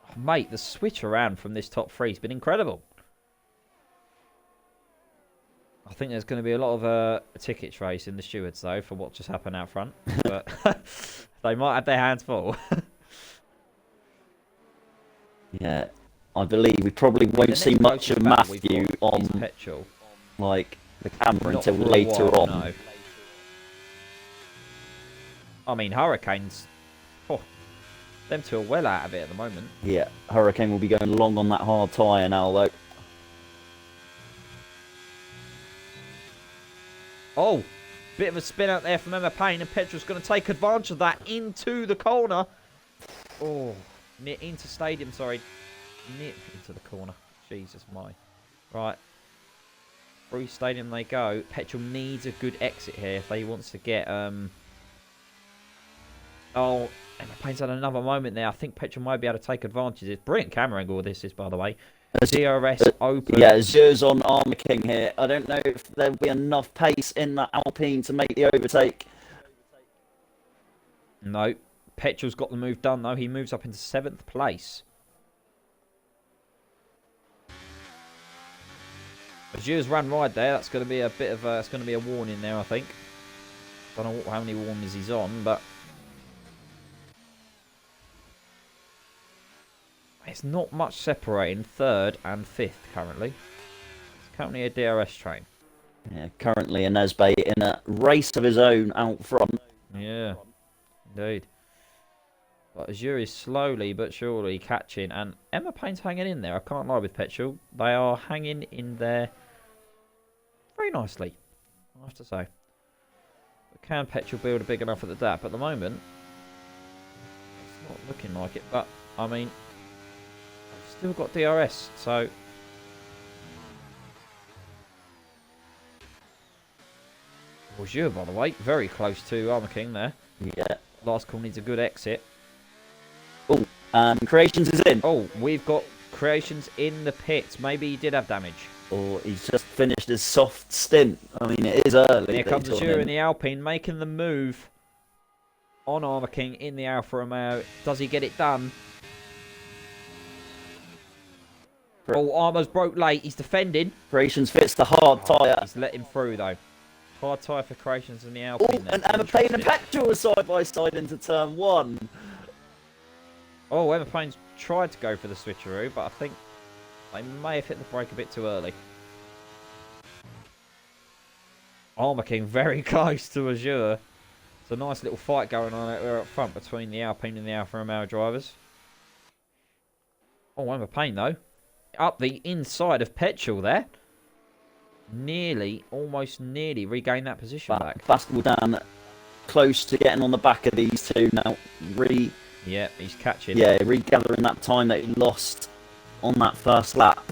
Speaker 1: Oh, mate, the switch around from this top 3 has been incredible. I think there's going to be a lot of tickets race in the stewards, though, for what just happened out front. But they might have their hands full.
Speaker 2: Yeah, I believe we probably won't see much of Matthew on
Speaker 1: petrol,
Speaker 2: like the camera until later on. No.
Speaker 1: I mean, Hurricanes, them two are well out of it at the moment.
Speaker 2: Yeah, Hurricane will be going long on that hard tyre now, though.
Speaker 1: Oh, bit of a spin out there from Emma Payne, and Petrol's going to take advantage of that into the corner. Oh, into stadium, sorry. Into the corner. Jesus, my. Right. Through stadium they go. Petrol needs a good exit here if he wants to get... Oh, Emma Payne's had another moment there. I think Petrol might be able to take advantage of this. Brilliant camera angle this is, by the way. DRS open.
Speaker 2: Yeah, Azure's on Armour King here. I don't know if there'll be enough pace in that Alpine to make the overtake.
Speaker 1: No. Petrol's got the move done, though. He moves up into 7th place. Azure's ran wide there. That's going to be a bit of that's going to be a warning there, I think. Don't know how many warnings he's on, but... It's not much separating 3rd and 5th currently. It's currently a DRS train.
Speaker 2: Yeah, currently Nesbe in a race of his own out front.
Speaker 1: Yeah, indeed. But Azure is slowly but surely catching, and Emma Payne's hanging in there. I can't lie with Petrol. They are hanging in there very nicely, I have to say. But can Petrol build a big enough at the DAP? At the moment, it's not looking like it, but I mean... Still got DRS, so Azure, by the way, very close to Armour King there.
Speaker 2: Yeah.
Speaker 1: Last call needs a good exit.
Speaker 2: Oh, Creations is in.
Speaker 1: Oh, we've got Creations in the pits. Maybe he did have damage.
Speaker 2: Or he's just finished his soft stint. I mean, it is early.
Speaker 1: Here comes Azure in the Alpine, making the move on Armour King in the Alfa Romeo. Does he get it done? Oh, Armour's broke late. He's defending.
Speaker 2: Creations fits the hard tyre.
Speaker 1: He's let him through, though. Hard tyre for Creations in the Alpine.
Speaker 2: Oh, and Emma Payne and Petrol are side by side into turn 1.
Speaker 1: Oh, Emma Payne's tried to go for the switcheroo, but I think they may have hit the brake a bit too early. Armour King very close to Azure. It's a nice little fight going on out there up front between the Alpine and the Alfa Romeo drivers. Oh, Emma Payne, though. Up the inside of Petrol there. Almost nearly regained that position back.
Speaker 2: Basketball down close to getting on the back of these two now.
Speaker 1: Yeah, he's catching.
Speaker 2: Yeah, regathering that time that he lost on that first lap.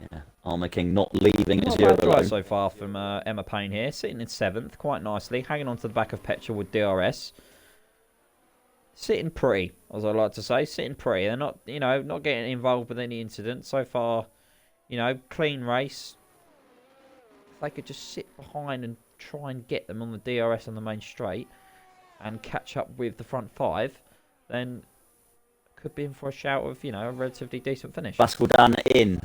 Speaker 2: Yeah, Armour King not leaving as
Speaker 1: Not a bad drive so far from Emma Payne here, sitting in 7th quite nicely, hanging on to the back of Petrol with DRS. Sitting pretty, as I like to say, sitting pretty. They're not, not getting involved with any incident so far. Clean race. If they could just sit behind and try and get them on the DRS on the main straight and catch up with the front 5, then could be in for a shout of, a relatively decent finish.
Speaker 2: Basketball down in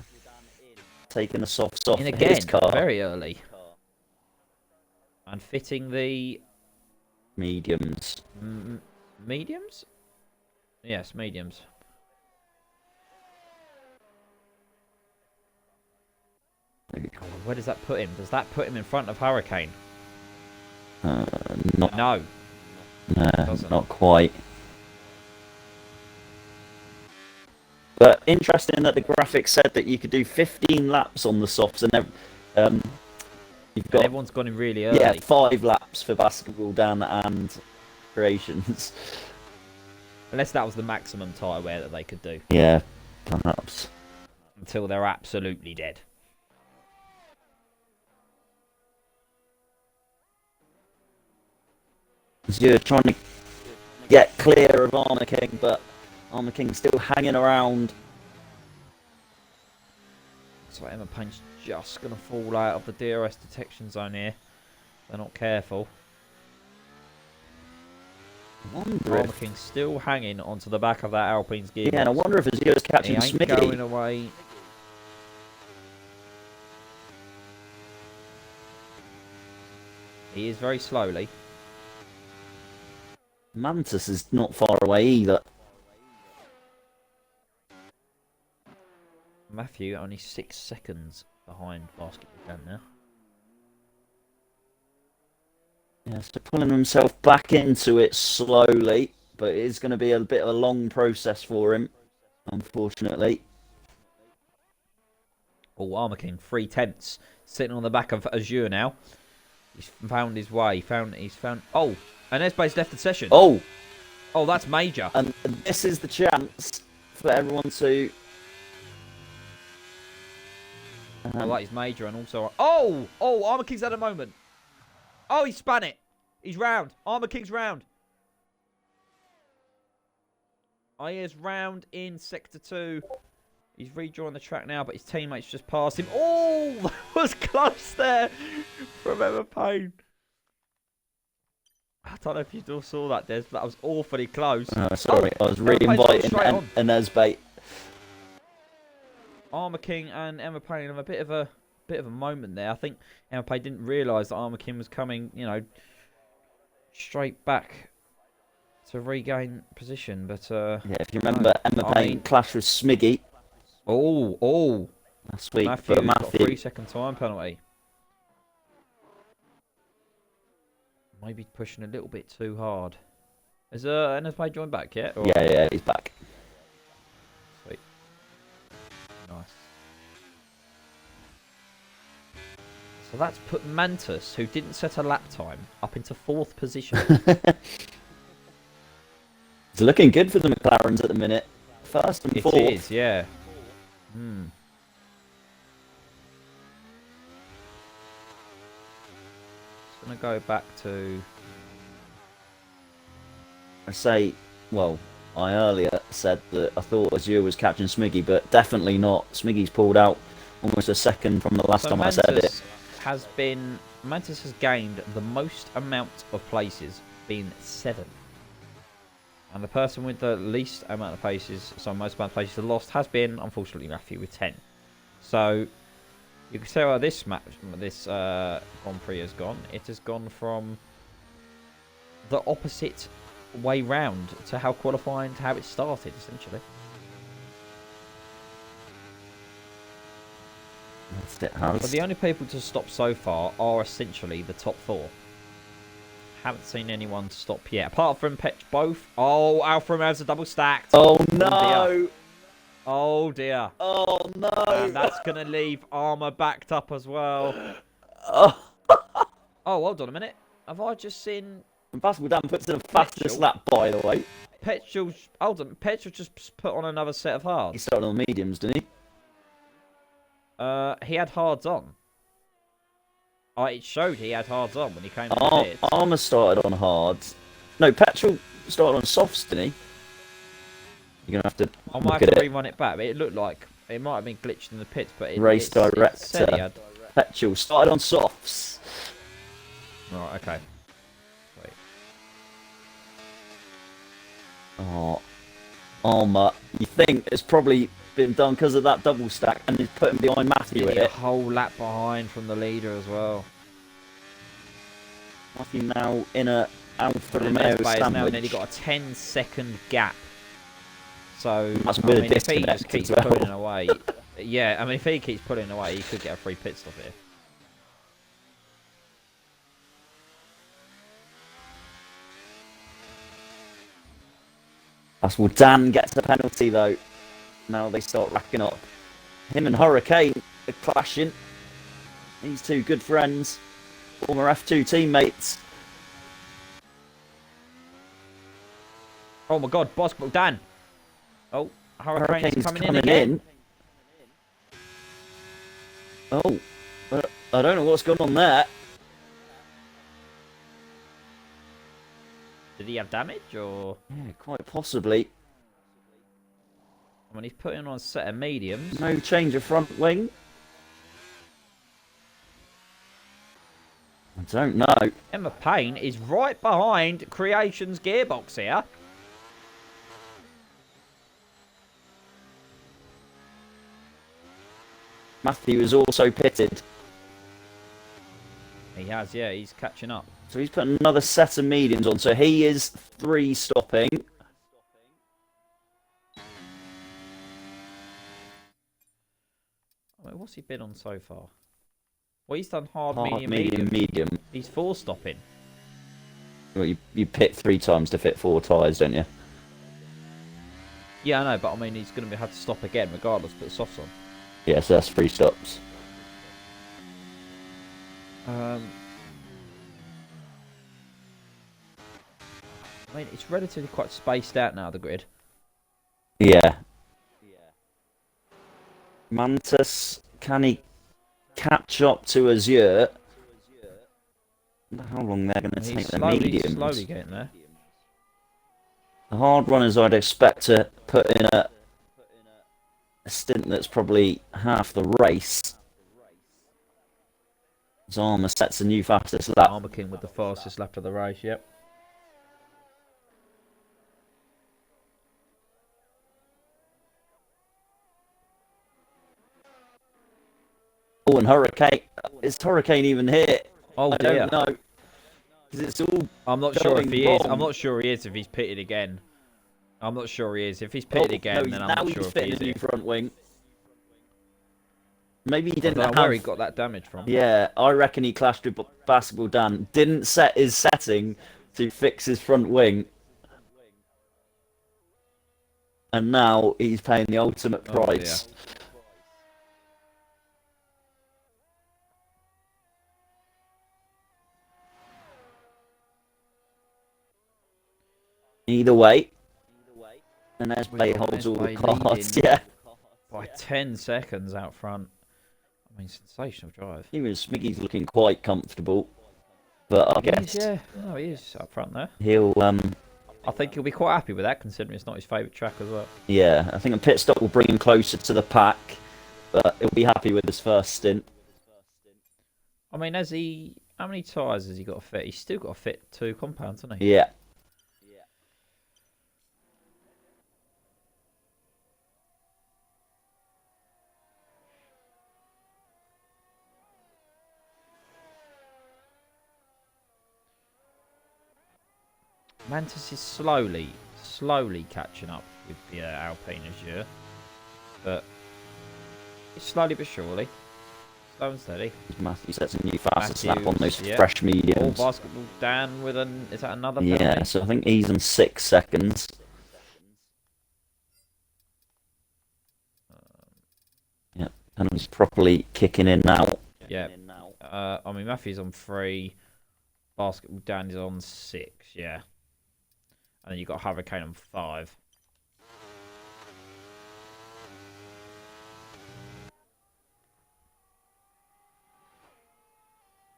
Speaker 2: taking the softs off
Speaker 1: in
Speaker 2: his
Speaker 1: again,
Speaker 2: car.
Speaker 1: very early. And fitting the...
Speaker 2: Mediums.
Speaker 1: Mediums? Yes, mediums. Where does that put him? Does that put him in front of Hurricane?
Speaker 2: Not,
Speaker 1: No.
Speaker 2: not quite. But interesting that the graphic said that you could do 15 laps on the softs, and you've got...
Speaker 1: And everyone's gone in really early.
Speaker 2: Yeah, 5 laps for Basketball Dan and Creations.
Speaker 1: Unless that was the maximum tyre wear that they could do.
Speaker 2: Yeah, perhaps.
Speaker 1: Until they're absolutely dead.
Speaker 2: You're trying to get clear of Armour King, but Armour King's still hanging around.
Speaker 1: So Emma Payne's just going to fall out of the DRS detection zone here. They're not careful. Armour King's still hanging onto the back of that Alpine's gearbox.
Speaker 2: Yeah, and I wonder if Azura's catching
Speaker 1: he ain't
Speaker 2: Smitty.
Speaker 1: Going away. He is very slowly.
Speaker 2: Mantis is not far away either.
Speaker 1: Matthew only 6 seconds behind Basketball Dan now.
Speaker 2: Yeah, so pulling himself back into it slowly, but it is going to be a bit of a long process for him, unfortunately.
Speaker 1: Oh, Armour King, 3/10, sitting on the back of Azure now. He's found his way. He's found. Oh, and Esbe's left the session.
Speaker 2: Oh,
Speaker 1: that's major.
Speaker 2: and this is the chance for everyone to.
Speaker 1: That is major, and also. Oh, Armour King's had a moment. Oh, he span it. He's round. Armour King's round. He is round in Sector 2. He's rejoined the track now, but his teammates just passed him. Oh, that was close there from Emma Payne. I don't know if you still saw that, Des, but that was awfully close.
Speaker 2: Oh, sorry, I was re-inviting Esbe.
Speaker 1: Armour King and Emma Payne have a bit of a moment there. I think Emma Payne didn't realise that Armour King was coming, straight back to regain position. But
Speaker 2: yeah, if you remember, Emma Payne clashed with Smiggy.
Speaker 1: Oh!
Speaker 2: Last week,
Speaker 1: Matthew
Speaker 2: but
Speaker 1: got a
Speaker 2: Matthew
Speaker 1: 3-second time penalty. Maybe pushing a little bit too hard. Is NSP joined back yet? Or?
Speaker 2: Yeah, he's back.
Speaker 1: Sweet. Nice. So that's put Mantis, who didn't set a lap time, up into 4th position.
Speaker 2: It's looking good for the McLarens at the minute. First and 4th.
Speaker 1: It is, yeah. Just going to go back to...
Speaker 2: I earlier said that I thought Azure was catching Smiggy, but definitely not. Smiggy's pulled out almost a second from the last time I said it.
Speaker 1: Mantis has gained the most amount of places, being 7. And the person with the least amount of places, most amount of places lost, has been, unfortunately, Matthew with 10. So you can see how this Grand Prix has gone. It has gone from the opposite way round to how qualifying, to how it started, essentially.
Speaker 2: That's it, Hans.
Speaker 1: But the only people to stop so far are essentially the top 4. Haven't seen anyone to stop yet, apart from both. Oh, Alfa Romeo's a double stacked.
Speaker 2: Oh no!
Speaker 1: Oh dear.
Speaker 2: Oh no!
Speaker 1: And that's going to leave Armour backed up as well.
Speaker 2: Oh,
Speaker 1: hold on a minute. Have I just seen...
Speaker 2: Basketball Dan puts in the fastest lap, by the way.
Speaker 1: Petrol just put on another set of hards.
Speaker 2: He started on mediums, didn't he?
Speaker 1: He had hards on. It showed he had hards on when he came to the pits.
Speaker 2: Armour started on hards. No, Petrol started on softs, didn't he? You're going to have to
Speaker 1: I might have to rerun it back. But it looked like it might have been glitched in the pits, but
Speaker 2: Race director.
Speaker 1: Had...
Speaker 2: Petrol started on softs.
Speaker 1: Right, okay. Wait.
Speaker 2: Armour, you think it's probably been done because of that double stack, and he's putting behind Matthew in
Speaker 1: a
Speaker 2: it.
Speaker 1: whole lap behind from the leader as well.
Speaker 2: Matthew now in a Alfa
Speaker 1: But
Speaker 2: Romeo
Speaker 1: has now
Speaker 2: sandwich.
Speaker 1: nearly got a 10-second gap. So,
Speaker 2: That's
Speaker 1: I
Speaker 2: with a
Speaker 1: mean, if he
Speaker 2: disconnect
Speaker 1: just keeps
Speaker 2: as well.
Speaker 1: pulling away... Yeah, I mean, if he keeps pulling away, he could get a free pit stop here.
Speaker 2: That's well, Dan gets the penalty though. Now they start racking up. Him and Hurricane are clashing. These two good friends, former F2 teammates.
Speaker 1: Oh my God, basketball Dan. Oh, Hurricane's coming in again.
Speaker 2: Oh, I don't know what's going on there.
Speaker 1: Did he have damage or?
Speaker 2: Yeah, quite possibly.
Speaker 1: I mean, he's putting on a set of mediums.
Speaker 2: No change of front wing. I don't know.
Speaker 1: Emma Payne is right behind Creation's gearbox here.
Speaker 2: Matthew is also pitted.
Speaker 1: He has, yeah, he's catching up.
Speaker 2: So he's put another set of mediums on. So he is 3 stopping.
Speaker 1: Wait, what's he been on so far? Well, he's done hard,
Speaker 2: Hard,
Speaker 1: medium.
Speaker 2: medium.
Speaker 1: He's 4 stopping.
Speaker 2: Well, you pit 3 times to fit 4 tyres, don't you?
Speaker 1: Yeah, I know, but I mean, he's going to have to stop again regardless, put the softs on.
Speaker 2: Yeah, so that's 3 stops.
Speaker 1: I mean, it's relatively quite spaced out now, the grid.
Speaker 2: Yeah. Mantis, can he catch up to Azure? How long they're going to take the mediums?
Speaker 1: Slowly getting there.
Speaker 2: The hard runners I'd expect to put in a stint that's probably half the race. Zama sets a new fastest lap.
Speaker 1: Armour King with the fastest lap of the race, yep.
Speaker 2: Oh, and Hurricane. Is Hurricane even here?
Speaker 1: Oh,
Speaker 2: I
Speaker 1: dear.
Speaker 2: don't know. Because it's all.
Speaker 1: I'm not sure if he is.
Speaker 2: wrong.
Speaker 1: I'm not sure he is if he's pitted again. I'm not sure he is. If he's pitted again, then I'm not sure
Speaker 2: he's
Speaker 1: if
Speaker 2: fitting
Speaker 1: he is.
Speaker 2: a new front wing. Maybe he didn't
Speaker 1: I don't know
Speaker 2: have.
Speaker 1: where he got that damage from.
Speaker 2: Yeah, I reckon he clashed with Basketball Dan. Didn't set his setting to fix his front wing. And now he's paying the ultimate price. Either way. And Esbay holds all the cards. Yeah.
Speaker 1: By 10 seconds out front. I mean, sensational drive.
Speaker 2: Smiggy's looking quite comfortable. But I guess.
Speaker 1: Yeah, no, he is up front there.
Speaker 2: He'll.
Speaker 1: I think he'll be quite happy with that, considering it's not his favourite track as well.
Speaker 2: Yeah, I think a pit stop will bring him closer to the pack. But he'll be happy with his first stint.
Speaker 1: I mean, how many tyres has he got to fit? He's still got to fit 2 compounds, hasn't he?
Speaker 2: Yeah.
Speaker 1: Mantis is slowly catching up with the Alpine Azure. But it's slowly but surely. Slow and steady.
Speaker 2: Matthew sets a new fastest lap on
Speaker 1: Matthews,
Speaker 2: those
Speaker 1: yeah.
Speaker 2: fresh
Speaker 1: All
Speaker 2: mediums.
Speaker 1: basketball Dan with is that another penalty?
Speaker 2: Yeah, so I think he's in 6 seconds. Yeah, and he's properly kicking in now.
Speaker 1: Yeah. I mean, Matthew's on 3. Basketball Dan is on 6, yeah. And then you've got Hurricane on 5.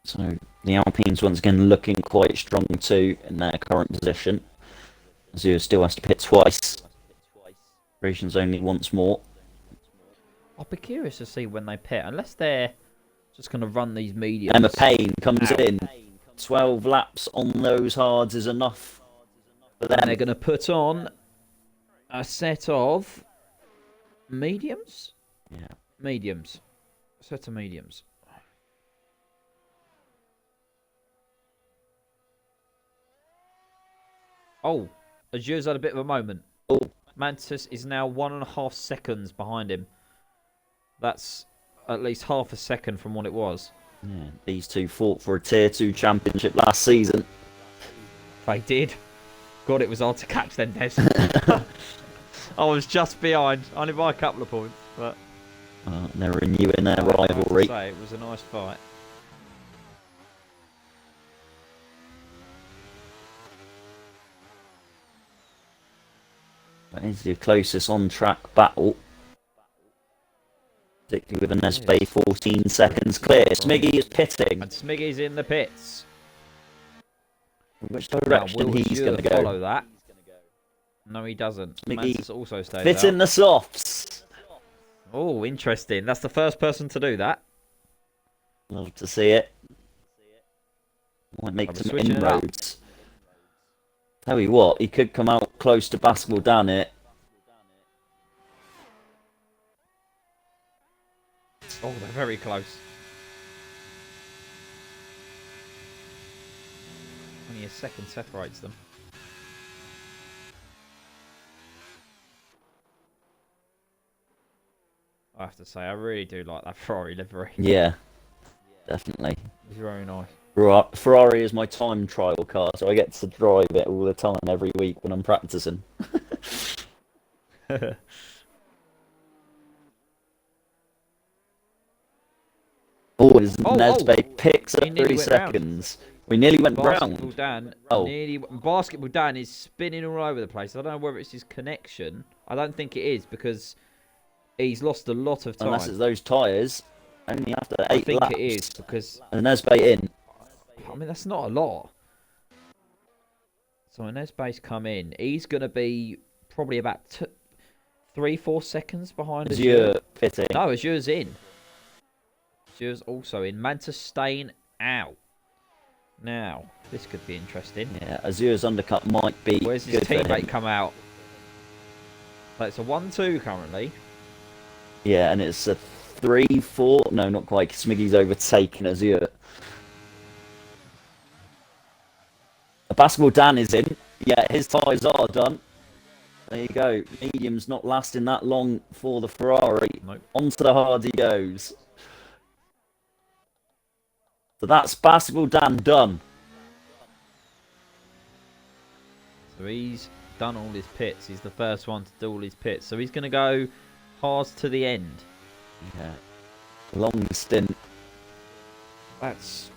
Speaker 2: So the Alpines once again looking quite strong too in their current position. Azure still has to pit twice. Creations only once more.
Speaker 1: I'll be curious to see when they pit, unless they're just going to run these mediums.
Speaker 2: Emma Payne comes in. 12 laps on those hards is enough for them.
Speaker 1: And they're going to put on a set of Mediums?
Speaker 2: Yeah.
Speaker 1: Mediums. Set of mediums. Oh, Azure's had a bit of a moment.
Speaker 2: Oh.
Speaker 1: Mantis is now 1.5 seconds behind him. That's at least half a second from what it was.
Speaker 2: Yeah, these two fought for a Tier 2 championship last season.
Speaker 1: They did. God, it was hard to catch them, Des. I was just behind, only by a couple of points. But
Speaker 2: They're renewing their
Speaker 1: I have to
Speaker 2: rivalry.
Speaker 1: say, it was a nice fight.
Speaker 2: That is your closest on-track battle. Particularly with a Nesbay 14 seconds clear. Smiggy is pitting.
Speaker 1: And Smiggy's in the pits.
Speaker 2: Which direction he's going to go?
Speaker 1: Follow that. No, he doesn't.
Speaker 2: Smiggy
Speaker 1: Mantis also stays
Speaker 2: fit
Speaker 1: out.
Speaker 2: in the softs.
Speaker 1: Oh, interesting. That's the first person to do that.
Speaker 2: Love to see it. Might make some inroads. Tell you what, he could come out close to basketball down it.
Speaker 1: Oh, they're very close. Only a second separates them. I have to say, I really do like that Ferrari livery.
Speaker 2: Yeah, definitely.
Speaker 1: It's very nice.
Speaker 2: Ferrari is my time trial car, so I get to drive it all the time every week when I'm practicing. Nesbay picks up 3 seconds. We nearly went
Speaker 1: Basketball
Speaker 2: round.
Speaker 1: Dan, Basketball Dan is spinning all over the place. I don't know whether it's his connection. I don't think it is because he's lost a lot of time.
Speaker 2: Unless it's those tyres. Only after 8 laps.
Speaker 1: I think it is because...
Speaker 2: And Nesbay in.
Speaker 1: I mean, that's not a lot. So when Nesbay's come in, he's going to be probably about 3-4 seconds behind
Speaker 2: Azure pitting.
Speaker 1: No, Azure's in. Azure's also in. Mantis staying out. Now, this could be interesting.
Speaker 2: Yeah, Azure's undercut might be.
Speaker 1: Where's his teammate come out? But it's a 1-2 currently.
Speaker 2: Yeah, and it's a 3-4. No, not quite. Smiggy's overtaken Azure. A basketball Dan is in. Yeah, his tyres are done. There you go. Medium's not lasting that long for the Ferrari.
Speaker 1: Nope.
Speaker 2: Onto the hard he goes. So that's basketball Dan done.
Speaker 1: So he's done all his pits. He's the first one to do all his pits. So he's going to go hard to the end.
Speaker 2: Yeah. Long stint.
Speaker 1: That's...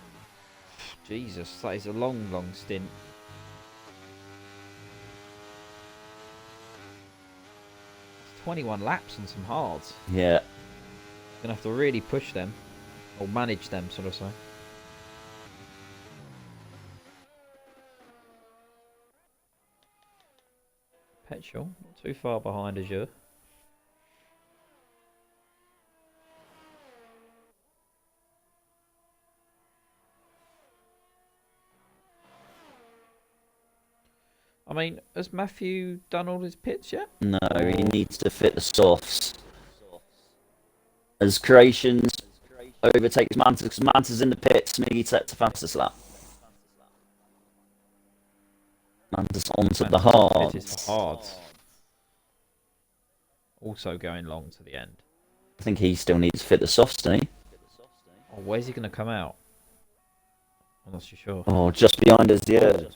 Speaker 1: Jesus, that is a long, long stint. It's 21 laps on some hards.
Speaker 2: Yeah.
Speaker 1: Gonna have to really push them. Or manage them, sort of say. Petrol, not too far behind Azure. I mean, has Matthew done all his pits yet?
Speaker 2: No, he needs to fit the softs. As Creations overtakes Mantis, because Mantis in the pits, Smiggy set to fastest lap. Mantis onto the hards.
Speaker 1: Also going long to the end.
Speaker 2: I think he still needs to fit the softs, doesn't he?
Speaker 1: Oh, where's he going to come out? I'm not too sure.
Speaker 2: Oh, just behind Azure.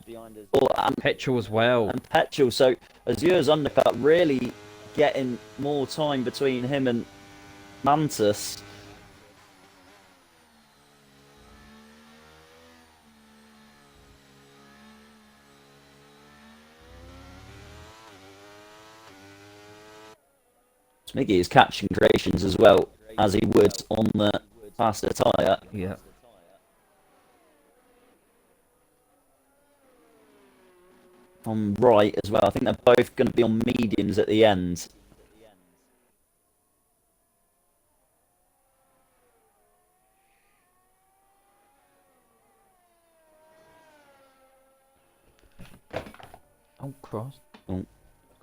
Speaker 2: Oh, and
Speaker 1: Petrol as well.
Speaker 2: And Petrol, so Azure's undercut really getting more time between him and Mantis. Smiggy is catching Creations as well, as he would on the faster tyre.
Speaker 1: Yeah.
Speaker 2: On right as well. I think they're both going to be on mediums at the end.
Speaker 1: Oh, cross.
Speaker 2: Oh,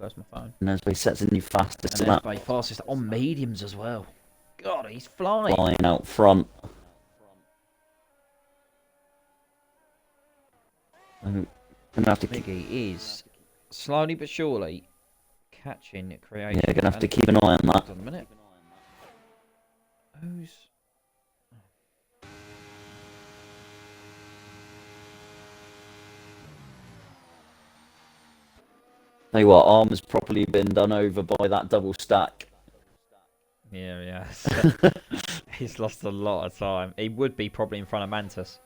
Speaker 1: goes my phone.
Speaker 2: Nesby sets a new fastest
Speaker 1: And
Speaker 2: lap.
Speaker 1: Nesby fastest on mediums as well. God, he's flying.
Speaker 2: Flying out front. I'm gonna have to
Speaker 1: Miggy is slowly but surely catching creation.
Speaker 2: Yeah, gonna have to keep an eye on that.
Speaker 1: Hold on a minute. Who's...
Speaker 2: Tell you what, Arm's properly been done over by that double stack.
Speaker 1: Yeah. He's lost a lot of time. He would be probably in front of Mantis.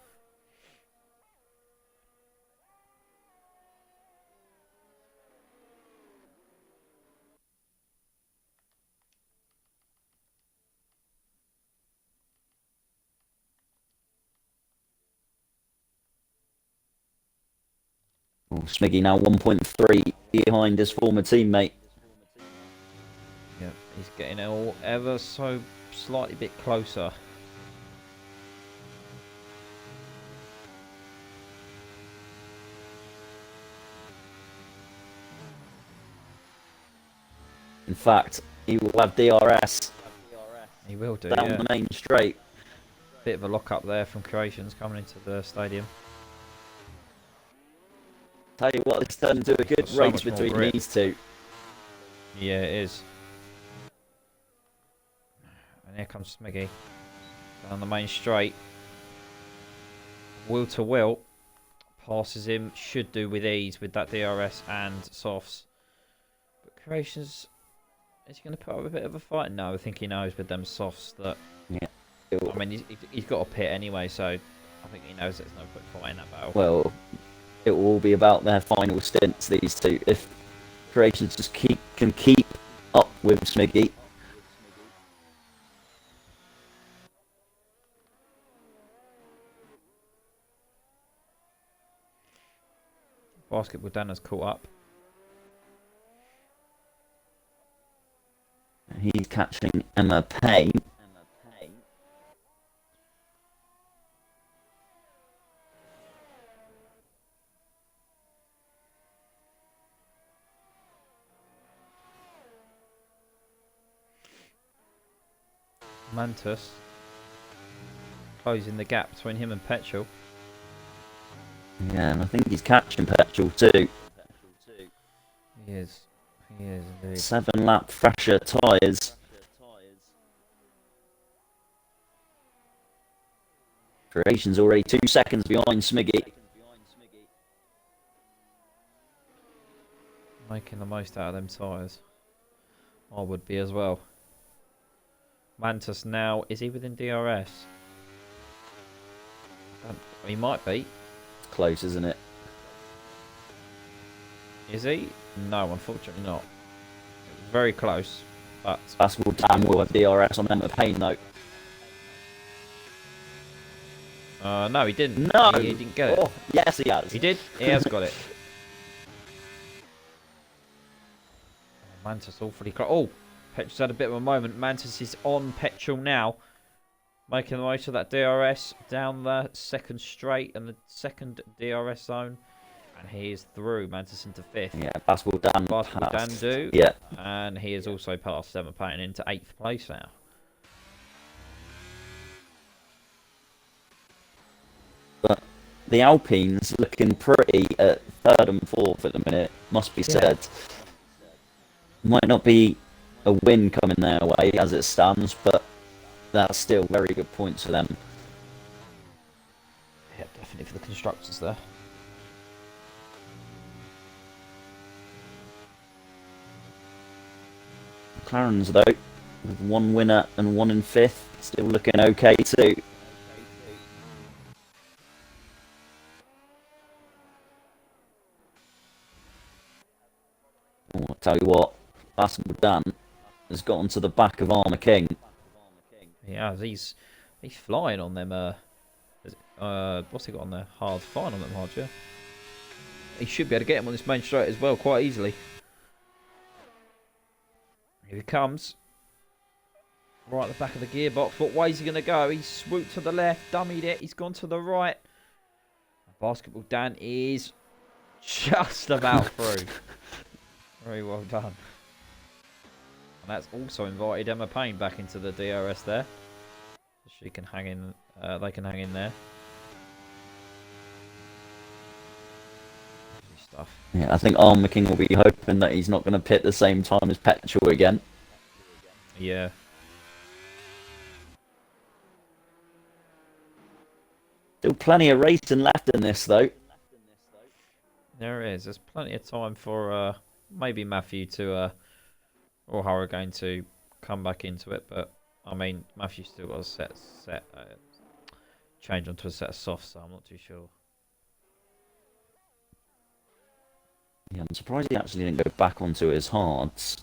Speaker 2: Oh, Smiggy now 1.3 behind his former teammate.
Speaker 1: Yeah, he's getting all ever so slightly bit closer.
Speaker 2: In fact, he will have DRS.
Speaker 1: He will do,
Speaker 2: down
Speaker 1: yeah.
Speaker 2: the main straight.
Speaker 1: Bit of a lock up there from Creations coming into the stadium.
Speaker 2: Tell you what, this turned into a good
Speaker 1: So
Speaker 2: race
Speaker 1: much more
Speaker 2: between
Speaker 1: grip.
Speaker 2: these two.
Speaker 1: Yeah, it is. And here comes Smiggy down the main straight. Will to will. Passes him. Should do with ease with that DRS and softs. But Creations, is he going to put up a bit of a fight? No, I think he knows with them softs that...
Speaker 2: Yeah.
Speaker 1: I mean, he's got a pit anyway, so I think he knows there's no point fighting that battle.
Speaker 2: Well, it will all be about their final stints, these two. If Creations just can keep up with Smiggy.
Speaker 1: Basketball Dan has caught up.
Speaker 2: He's catching Emma Payne.
Speaker 1: Mantis closing the gap between him and Petrol.
Speaker 2: Yeah, and I think he's catching Petrol too.
Speaker 1: He is indeed.
Speaker 2: 7 lap fresher tyres. Creation's already 2 seconds behind Smiggy.
Speaker 1: Making the most out of them tyres. I would be as well. Mantis now, is he within DRS? He might be.
Speaker 2: It's close, isn't it?
Speaker 1: Is he? No, unfortunately not. Very close, but...
Speaker 2: Basketball Dan will have DRS on Emma Payne though.
Speaker 1: No, he didn't.
Speaker 2: No!
Speaker 1: He didn't get it.
Speaker 2: Oh, yes, he has.
Speaker 1: He did? He has got it. Mantis awfully close. Oh! Petrol's had a bit of a moment. Mantis is on Petrol now. Making the most of that DRS down the second straight and the second DRS zone. And he is through. Mantis into 5th.
Speaker 2: Yeah, Basketball Dan
Speaker 1: Basketball Dan
Speaker 2: passed.
Speaker 1: do.
Speaker 2: Yeah.
Speaker 1: And he is also passed Emma Payne into 8th place now.
Speaker 2: But the Alpines looking pretty at 3rd and 4th at the minute, must be said. Might not be a win coming their way as it stands, but that's still very good points for them.
Speaker 1: Yeah, definitely for the constructors there.
Speaker 2: McLaren's though, with 1 winner and 1 in 5th, still looking okay too. Oh, I'll tell you what, Basketball Dan has got onto the back of Armour King.
Speaker 1: Yeah, he's flying on them. What's he got on there? Hard, flying on them hard, yeah. He should be able to get him on this main straight as well, quite easily. Here he comes. Right at the back of the gearbox. What way is he going to go? He's swooped to the left, dummied it. He's gone to the right. Basketball Dan is just about through. Very well done. And that's also invited Emma Payne back into the DRS there. She can hang in. They can hang in there. Stuff.
Speaker 2: Yeah, I think Armour King will be hoping that he's not going to pit the same time as Petrol again.
Speaker 1: Yeah.
Speaker 2: Still plenty of racing left in this, though.
Speaker 1: There is. There's plenty of time for maybe Matthew to or Hurricane to come back into it, but I mean Matthew still got a change onto a set of softs, so I'm not too sure.
Speaker 2: Yeah, I'm surprised he actually didn't go back onto his hards.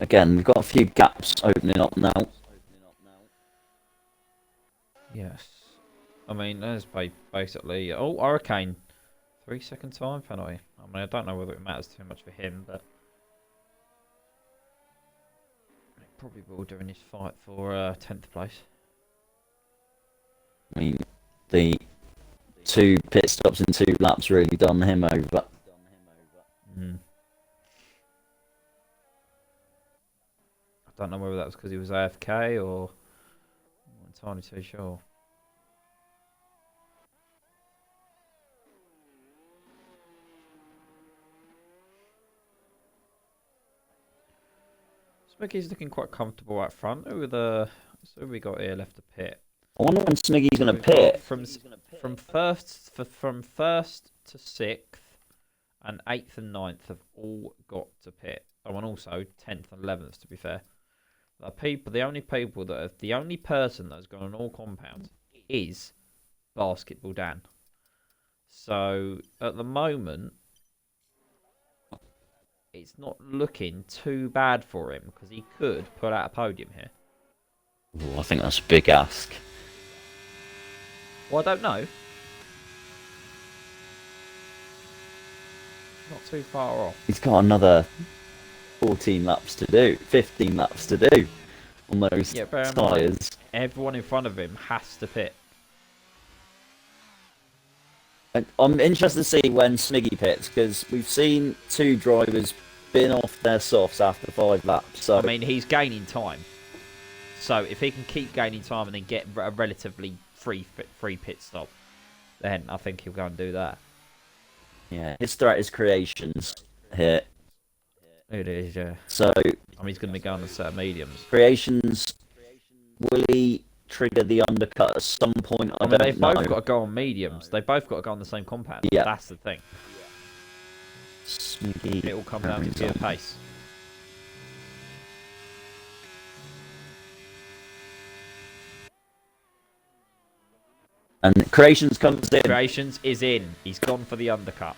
Speaker 2: Again, we've got a few gaps opening up now.
Speaker 1: Yes. I mean, there's basically... Oh, Hurricane. 3-second time penalty. I mean, I don't know whether it matters too much for him, but... He probably will during his fight for 10th place.
Speaker 2: I mean, the 2 pit stops in 2 laps really done him over.
Speaker 1: Mm. I don't know whether that was because he was AFK or... I'm not entirely too sure. Smiggy's looking quite comfortable out front. Who have we got here left to pit?
Speaker 2: I wonder when Smiggy's going to pit.
Speaker 1: From first to 6th and 8th and 9th have all got to pit. Oh, and also 10th and 11th, to be fair. The only person that has gone on all compounds is Basketball Dan. So at the moment, it's not looking too bad for him because he could put out a podium here.
Speaker 2: Ooh, I think that's a big ask.
Speaker 1: Well, I don't know. Not too far off.
Speaker 2: He's got another 14 laps to do, 15 laps to do on those tyres.
Speaker 1: Everyone in front of him has to pit.
Speaker 2: I'm interested to see when Smiggy pits, because we've seen 2 drivers bin off their softs after 5 laps. So
Speaker 1: I mean, he's gaining time. So if he can keep gaining time and then get a relatively free pit stop, then I think he'll go and do that.
Speaker 2: Yeah, his threat is Creations here.
Speaker 1: It is, yeah.
Speaker 2: So
Speaker 1: I mean, he's going to be going on a set of mediums.
Speaker 2: Creations, will he trigger the undercut at some point? I mean,
Speaker 1: they've both got to go on mediums. They've both got to go on the same compound.
Speaker 2: Yeah.
Speaker 1: That's the thing.
Speaker 2: Smiggy,
Speaker 1: it will come down to pure pace.
Speaker 2: And Creations comes in.
Speaker 1: Creations is in. He's gone for the undercut.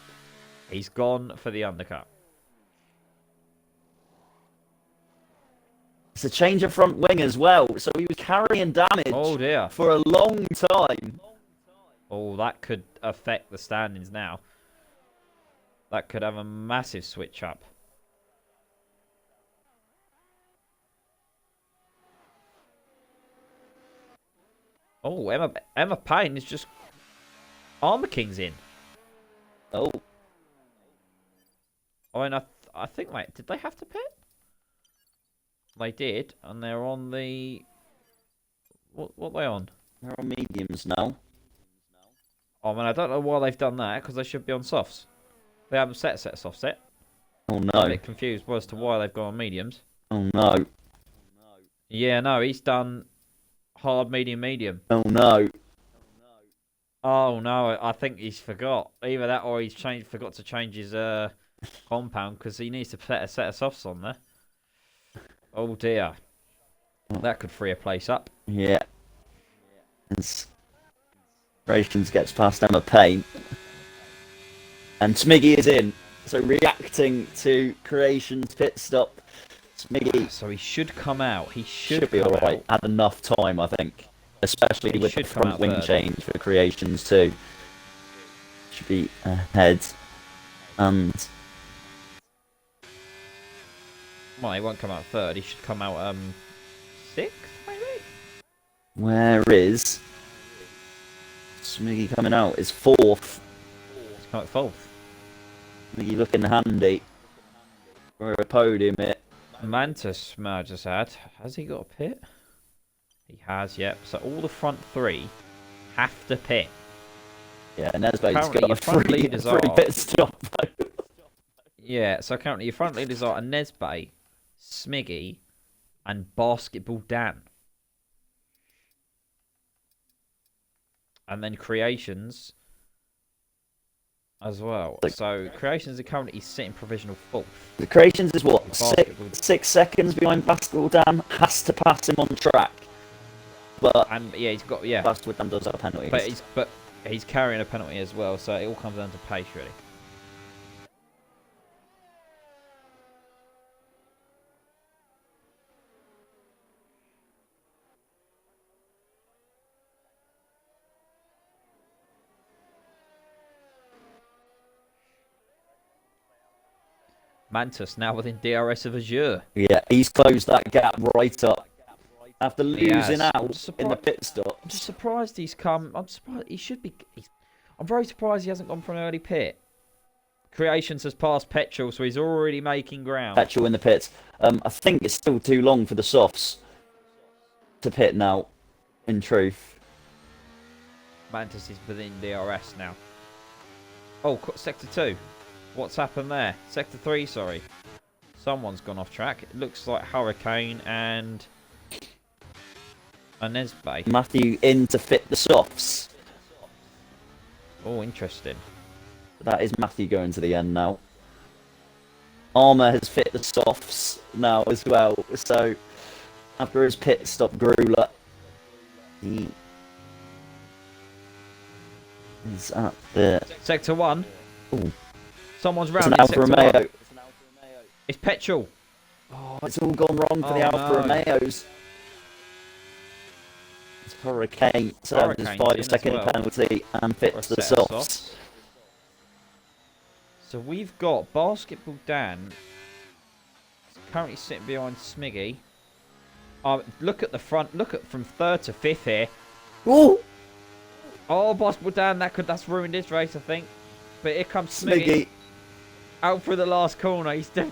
Speaker 1: He's gone for the undercut.
Speaker 2: It's a change of front wing as well, so he was carrying damage for a long time.
Speaker 1: Oh, that could affect the standings now. That could have a massive switch up. Oh, Emma Payne is just... Armour King's in.
Speaker 2: Oh.
Speaker 1: I mean, I think, wait, did they have to pit? They did, and they're on the... What are they on?
Speaker 2: They're on mediums now.
Speaker 1: Oh, man, I don't know why they've done that, because they should be on softs. They haven't set a set of softs yet.
Speaker 2: Oh, no.
Speaker 1: I'm a bit confused as to why they've gone on mediums.
Speaker 2: Oh, no.
Speaker 1: Yeah, no, he's done hard, medium, medium.
Speaker 2: Oh, no.
Speaker 1: Oh, no, I think he's forgot. Either that or he's forgot to change his compound, because he needs to set a set of softs on there. Oh, dear. That could free a place up.
Speaker 2: Yeah. Creations gets past Emma Payne. And Smiggy is in. So reacting to Creations pit stop. Smiggy.
Speaker 1: So he should come out. He should
Speaker 2: be alright. Had enough time, I think. Especially with the front wing change for Creations too. Should be ahead. And
Speaker 1: Well, he won't come out third. He should come out sixth, maybe.
Speaker 2: where is Smiggy coming out? Is fourth.
Speaker 1: He's come out fourth.
Speaker 2: Smiggy looking handy for a podium here.
Speaker 1: Mantis just had. Has he got a pit? He has, yep. So all the front three have to pit.
Speaker 2: Yeah, Nesbait's
Speaker 1: Currently,
Speaker 2: got
Speaker 1: your
Speaker 2: a
Speaker 1: front
Speaker 2: free
Speaker 1: leaders are.
Speaker 2: pit stop.
Speaker 1: Yeah, so currently your front leaders are Nesbait, Smiggy, and Basketball Dan. And then Creations as well. So Creations are currently sitting provisional fourth.
Speaker 2: The Creations is what?
Speaker 1: Basketball.
Speaker 2: 6 seconds behind Basketball Dan. Has to pass him on track. But
Speaker 1: And yeah, he's got
Speaker 2: Basketball Dan does have penalties.
Speaker 1: But he's carrying a penalty as well, so it all comes down to pace really. Mantis now within DRS of Azure.
Speaker 2: Yeah, he's closed that gap right up. After losing
Speaker 1: has.
Speaker 2: out in the pit stop.
Speaker 1: I'm just surprised he's come. I'm surprised he should be. I'm very surprised he hasn't gone for an early pit. Creations has passed Petrol, so he's already making ground.
Speaker 2: Petrol in the pits. I think it's still too long for the softs to pit now, in truth.
Speaker 1: Mantis is within DRS now. Oh, Sector 2. What's happened there? Sector 3, sorry. Someone's gone off track. It looks like Hurricane and Nesbay.
Speaker 2: Matthew in to fit the softs.
Speaker 1: Oh, interesting.
Speaker 2: That is Matthew going to the end now. Armour has fit the softs now as well. So after his pit stop, Gruler, he is at the
Speaker 1: Sector 1.
Speaker 2: Ooh.
Speaker 1: Someone's
Speaker 2: It's an
Speaker 1: round
Speaker 2: Alfa
Speaker 1: Sector
Speaker 2: Romeo.
Speaker 1: 1. It's Petrol.
Speaker 2: Oh, it's all gone wrong for the Alfa Romeos. It's Hurricane served his
Speaker 1: Hurricane's
Speaker 2: 5-second
Speaker 1: well.
Speaker 2: penalty and fits the
Speaker 1: Set of
Speaker 2: softs.
Speaker 1: So we've got Basketball Dan currently sitting behind Smiggy. Look at the front. Look at from third to fifth here.
Speaker 2: Ooh!
Speaker 1: Oh, Basketball Dan, that's ruined his race, I think. But here comes Smiggy. Out through the last corner. He's 2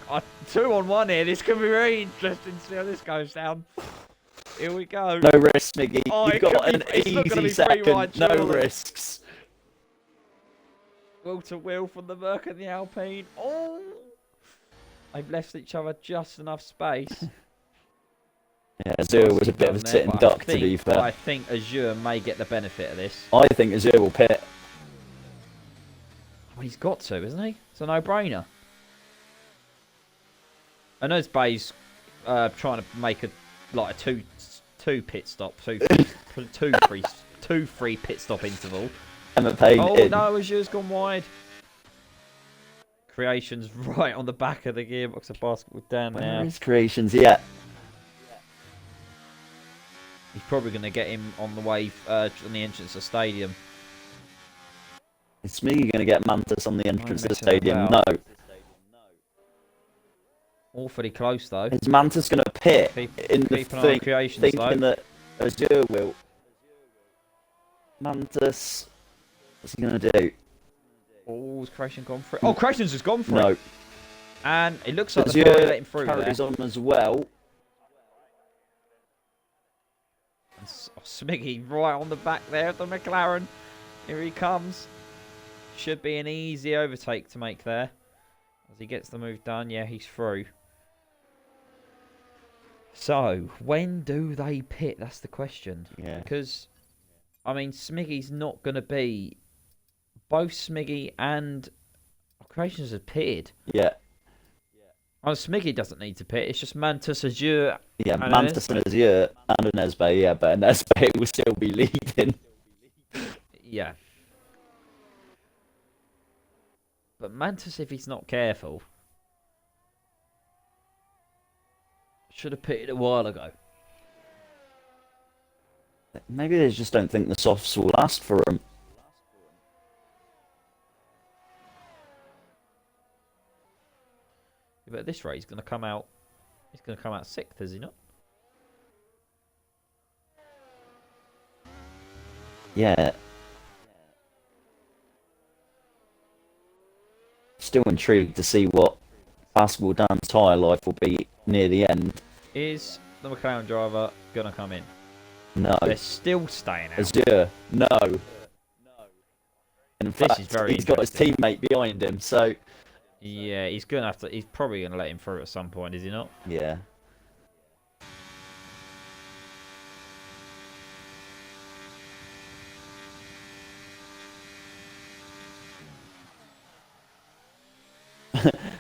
Speaker 1: on 1 here. This could be very interesting to see how this goes down. Here we go.
Speaker 2: No risk, Smiggy.
Speaker 1: Oh,
Speaker 2: You've got an easy second. No risks.
Speaker 1: Wheel to wheel from the Merc and the Alpine. Oh! They've left each other just enough space.
Speaker 2: Yeah, Azure was a bit of a sitting duck, to be fair.
Speaker 1: I think Azure may get the benefit of this.
Speaker 2: I think Azure will pit.
Speaker 1: Well, he's got to, isn't he? It's a no-brainer. I know Bay's trying to make a two pit stop, two free pit stop interval.
Speaker 2: Emma Payne
Speaker 1: Oh
Speaker 2: in.
Speaker 1: no, Azure's gone wide. Creations right on the back of the gearbox of Basketball Dan now.
Speaker 2: Where is Creations? Yeah.
Speaker 1: He's probably going to get him on the way on the entrance to the stadium.
Speaker 2: Is Smiggy going to get Mantis on the entrance to the
Speaker 1: messing
Speaker 2: stadium?
Speaker 1: about.
Speaker 2: No.
Speaker 1: Awfully close though.
Speaker 2: Is Mantis going to pit in the
Speaker 1: keep an eye on
Speaker 2: thing,
Speaker 1: Creations,
Speaker 2: thinking that Azure will? Mantis, what's he going to do?
Speaker 1: Oh, has Creation gone for it? Oh, Creations has gone for
Speaker 2: No.
Speaker 1: it. And it looks like
Speaker 2: Azure
Speaker 1: the let him through there.
Speaker 2: carries on as well.
Speaker 1: Smiggy right on the back there of the McLaren. Here he comes. Should be an easy overtake to make there. As he gets the move done. Yeah, he's through. So, when do they pit? That's the question.
Speaker 2: Yeah.
Speaker 1: Because, I mean, Smiggy's not going to be... Both Smiggy and Creations have pitted.
Speaker 2: Yeah.
Speaker 1: Oh, Smiggy doesn't need to pit. It's just Mantis, Azure...
Speaker 2: Yeah, Mantis and Azure and a Nesbay, yeah, but a Nesbay will still be leading.
Speaker 1: Yeah. But Mantis, if he's not careful, should have pitted a while ago.
Speaker 2: Maybe they just don't think the softs will last for him.
Speaker 1: Yeah, but at this rate, he's going to come out. He's going to come out 6th, is he not?
Speaker 2: Yeah. Still intrigued to see what Basketball Dan's tyre life will be near the end.
Speaker 1: Is the McLaren driver going to come in?
Speaker 2: No.
Speaker 1: They're still staying out.
Speaker 2: Azure, no. In fact,
Speaker 1: This is very
Speaker 2: he's got his teammate behind him, so...
Speaker 1: Yeah, he's going to have to... He's probably going to let him through at some point, is he not?
Speaker 2: Yeah.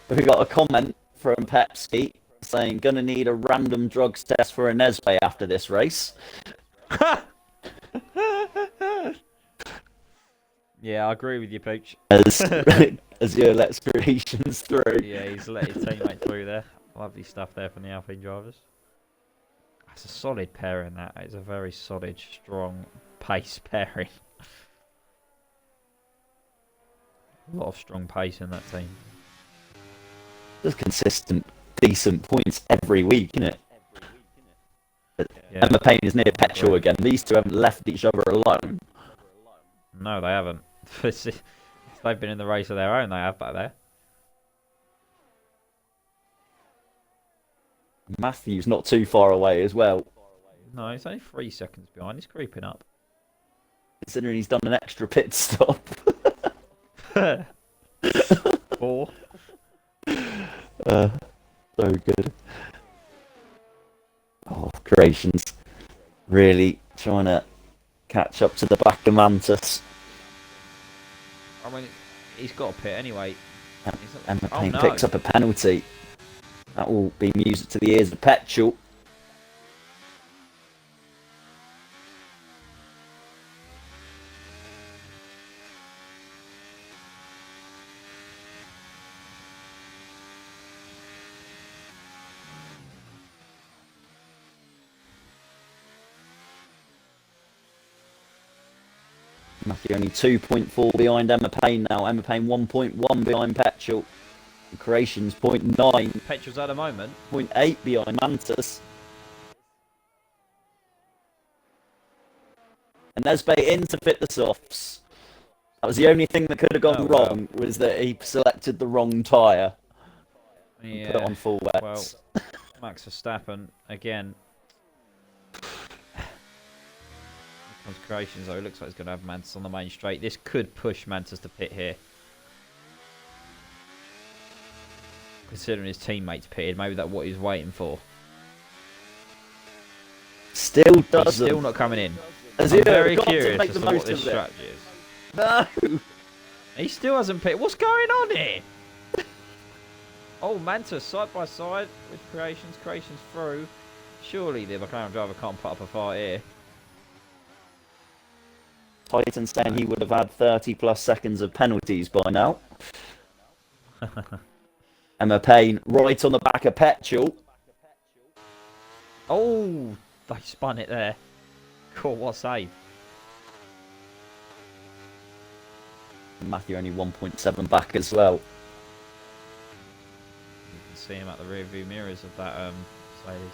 Speaker 2: We got a comment from Pepsi saying, gonna need a random drugs test for a Nesbe after this race.
Speaker 1: Yeah, I agree with you, Pooch.
Speaker 2: As your lets creations through.
Speaker 1: Yeah, he's let his teammate through there. Lovely stuff there from the Alpine drivers. That's a solid pairing, that. It's a very solid, strong pace pairing. A lot of strong pace in that team.
Speaker 2: Just consistent, decent points every week, isn't it?
Speaker 1: Yeah.
Speaker 2: Emma Payne is near petrol again. These two haven't left each other alone.
Speaker 1: No, they haven't. They've been in the race of their own, they have, back there.
Speaker 2: Matthew's not too far away as well.
Speaker 1: No, he's only 3 seconds behind. He's creeping up.
Speaker 2: Considering he's done an extra pit stop.
Speaker 1: 4.
Speaker 2: So good. Oh, Creations really trying to catch up to the back of Mantis.
Speaker 1: I mean, he's got a pit anyway.
Speaker 2: Emma Payne picks up a penalty. That will be music to the ears of Petrol. Matthew only 2.4 behind Emma Payne now. Emma Payne 1.1 behind Petrol. Creations 0.9.
Speaker 1: Petrol's at the moment.
Speaker 2: 0.8 behind Mantis. And Nesbe in to fit the softs. That was the only thing that could have gone wrong, was that he selected the wrong tyre.
Speaker 1: Yeah.
Speaker 2: Put it on full wets.
Speaker 1: Well, Max Verstappen, again. Creations, though, it looks like he's going to have Mantis on the main straight. This could push Mantis to pit here. Considering his teammates pitted, maybe that's what he's waiting for.
Speaker 2: Still doesn't.
Speaker 1: He's still not coming in. I'm
Speaker 2: Has he
Speaker 1: very
Speaker 2: got
Speaker 1: curious
Speaker 2: to make
Speaker 1: as
Speaker 2: the
Speaker 1: to what
Speaker 2: most
Speaker 1: this
Speaker 2: of it?
Speaker 1: strategy is.
Speaker 2: No!
Speaker 1: He still hasn't pitted. What's going on here? Oh, Mantis side by side with Creations. Creations through. Surely the McLaren driver can't put up a fight here.
Speaker 2: Titan saying he would have had 30 plus seconds of penalties by now. Emma Payne right on the back of Petrol.
Speaker 1: Oh, they spun it there. Cool, what a save.
Speaker 2: Matthew only 1.7 back as well.
Speaker 1: You can see him at the rear view mirrors of that Mercedes.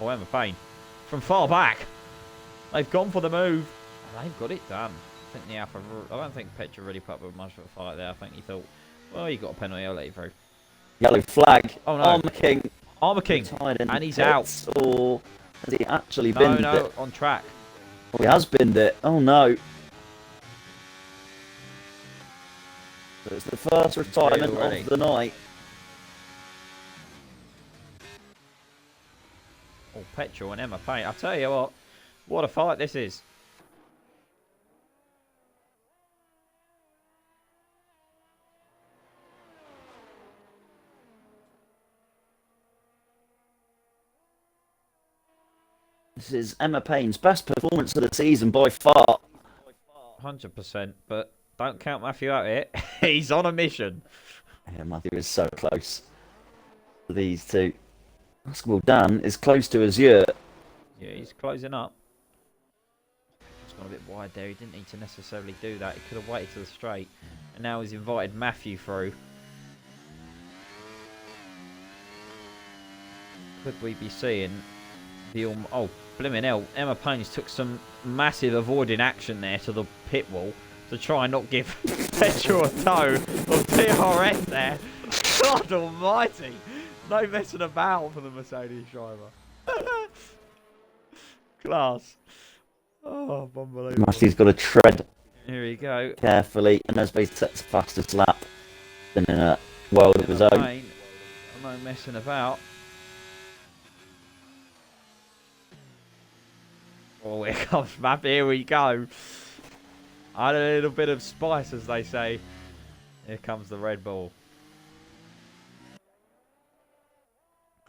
Speaker 1: Oh, Emma Payne from far back. They've gone for the move. They've got it done. I think the Alpha. I don't think Petra really put up much of a fight there. I think he thought, well, you got a penalty, I'll let you through.
Speaker 2: Yellow flag.
Speaker 1: Oh no!
Speaker 2: Armour King.
Speaker 1: Armour King, and he's out.
Speaker 2: Or has he actually binned it?
Speaker 1: No, on track.
Speaker 2: Oh, he has binned it. Oh no! So it's the first retirement of the night.
Speaker 1: Oh, Petrol and Emma Payne. I tell you what a fight this is.
Speaker 2: This is Emma Payne's best performance of the season by far.
Speaker 1: 100%, but don't count Matthew out here. He's on a mission.
Speaker 2: Yeah, Matthew is so close to these two. Basketball Dan is close to Azure.
Speaker 1: Yeah, he's closing up. Just gone a bit wide there. He didn't need to necessarily do that. He could have waited to the straight. And now he's invited Matthew through. Could we be seeing the oh blimmin' hell, Emma Payne's took some massive avoiding action there to the pit wall to try and not give Petrol a toe of DRS there. God almighty! No messing about for the Mercedes driver. Class. Oh, unbelievable.
Speaker 2: Matthew's got to tread
Speaker 1: Here we go.
Speaker 2: carefully, and as they sets the fastest lap in a world of his own.
Speaker 1: Payne, no messing about. Oh, here comes Map. Here we go. Add a little bit of spice, as they say. Here comes the Red Bull.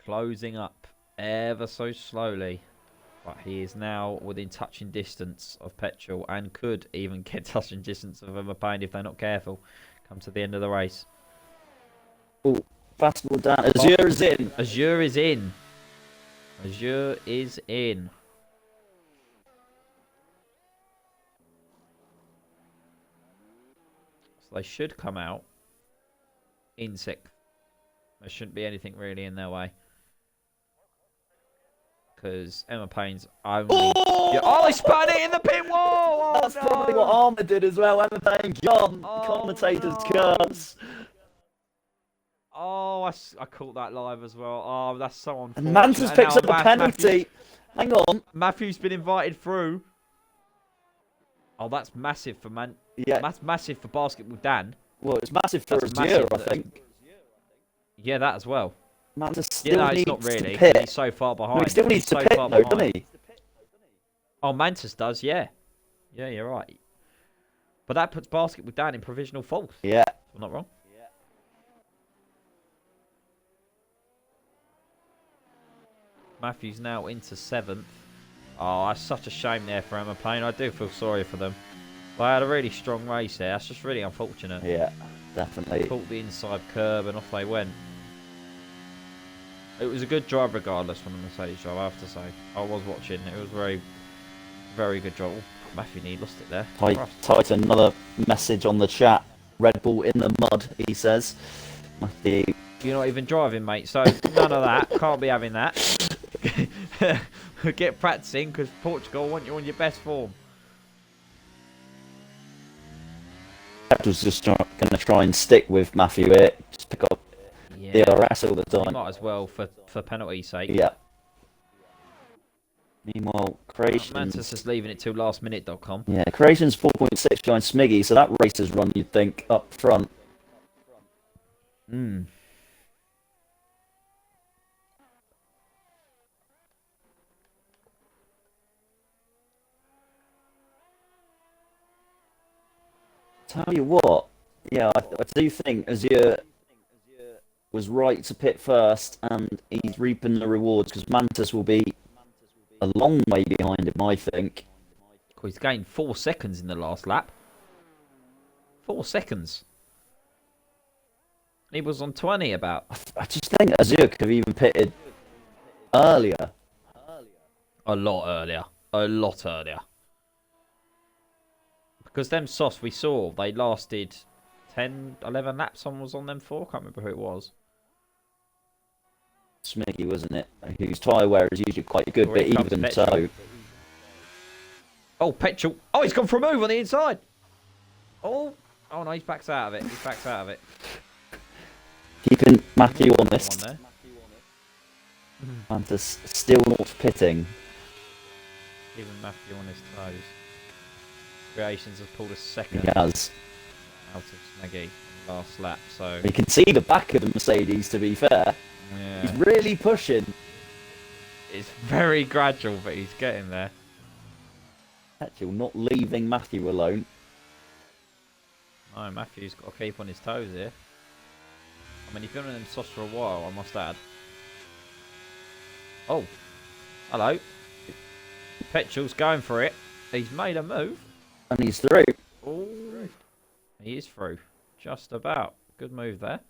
Speaker 1: Closing up ever so slowly. But he is now within touching distance of Petrol and could even get touching distance of Emma Payne if they're not careful. Come to the end of the race.
Speaker 2: Oh, fastball down. Azure is in.
Speaker 1: Azure is in. Azure is in. So they should come out in sixth. There shouldn't be anything really in their way. Because Emma Payne's only... Oh, he spun it in the pit wall! Oh,
Speaker 2: That's
Speaker 1: no.
Speaker 2: probably what Armour did as well. Emma Payne gone. Commentator's curse.
Speaker 1: Oh, I caught that live as well. Oh, that's so unfortunate.
Speaker 2: And Mantis picks up a penalty. Hang on.
Speaker 1: Matthew's been invited through. Oh, that's massive for
Speaker 2: Yeah.
Speaker 1: That's massive for Basketball Dan.
Speaker 2: Well, it's massive for
Speaker 1: That's
Speaker 2: Azure,
Speaker 1: massive.
Speaker 2: I think.
Speaker 1: Yeah, that as well.
Speaker 2: Mantis
Speaker 1: Yeah,
Speaker 2: still
Speaker 1: no,
Speaker 2: needs
Speaker 1: it's not really.
Speaker 2: to pit.
Speaker 1: He's so far behind.
Speaker 2: No, he still needs
Speaker 1: He's
Speaker 2: to
Speaker 1: so
Speaker 2: pit,
Speaker 1: far
Speaker 2: though,
Speaker 1: behind.
Speaker 2: doesn't he?
Speaker 1: Oh, Mantis does, yeah. Yeah, you're right. But that puts Basketball Dan in provisional fourth.
Speaker 2: Yeah.
Speaker 1: I'm not wrong. Matthews now into seventh. Oh, that's such a shame there for Emma Payne. I do feel sorry for them. They had a really strong race there. That's just really unfortunate.
Speaker 2: Yeah, definitely.
Speaker 1: Caught the inside curb and off they went. It was a good drive regardless from the Mercedes drive, I have to say. I was watching. It was very, very good drive. Oh, Matthew Need lost it there.
Speaker 2: Titan, another message on the chat. Red Bull in the mud, he says. Matthew.
Speaker 1: You're not even driving, mate, so none of that. Can't be having that. Get practicing, because Portugal want you on your best form.
Speaker 2: Was just going to try and stick with Matthew here. Just pick up DRS all the
Speaker 1: You
Speaker 2: time.
Speaker 1: might as well for penalty's sake.
Speaker 2: Yeah. Meanwhile, Creations...
Speaker 1: Mantis is leaving it till lastminute.com.
Speaker 2: Yeah, Creations 4.6 behind Smiggy, so that race has run, you'd think, up front. Tell you what, yeah, I do think Azure was right to pit first, and he's reaping the rewards because Mantis will be a long way behind him, I think.
Speaker 1: He's gained 4 seconds in the last lap. 4 seconds. He was on 20 about.
Speaker 2: I just think Azure could have even pitted earlier.
Speaker 1: A lot earlier. A lot earlier. Because them softs we saw, they lasted 10, 11 laps. Someone was on them for. I can't remember who it was.
Speaker 2: Smiggy, wasn't it? Whose tyre wear is usually quite good, but even so.
Speaker 1: Oh, Petrol. Oh, he's gone for a move on the inside. Oh no, he's backs out of it. He's backs out of it.
Speaker 2: Keeping Matthew honest. Mantis still not pitting.
Speaker 1: Keeping Matthew on his toes. Creations have pulled a second.
Speaker 2: He has.
Speaker 1: Out of Smeggy last lap, so...
Speaker 2: You can see the back of the Mercedes, to be fair.
Speaker 1: Yeah.
Speaker 2: He's really pushing.
Speaker 1: It's very gradual, but he's getting there.
Speaker 2: Petrol not leaving Matthew alone.
Speaker 1: No, Matthew's got to keep on his toes here. I mean, he's been on them softs for a while, I must add. Oh. Hello. Petrol's going for it. He's made a move.
Speaker 2: And he's through.
Speaker 1: Oh. He is through. Just about. Good move there.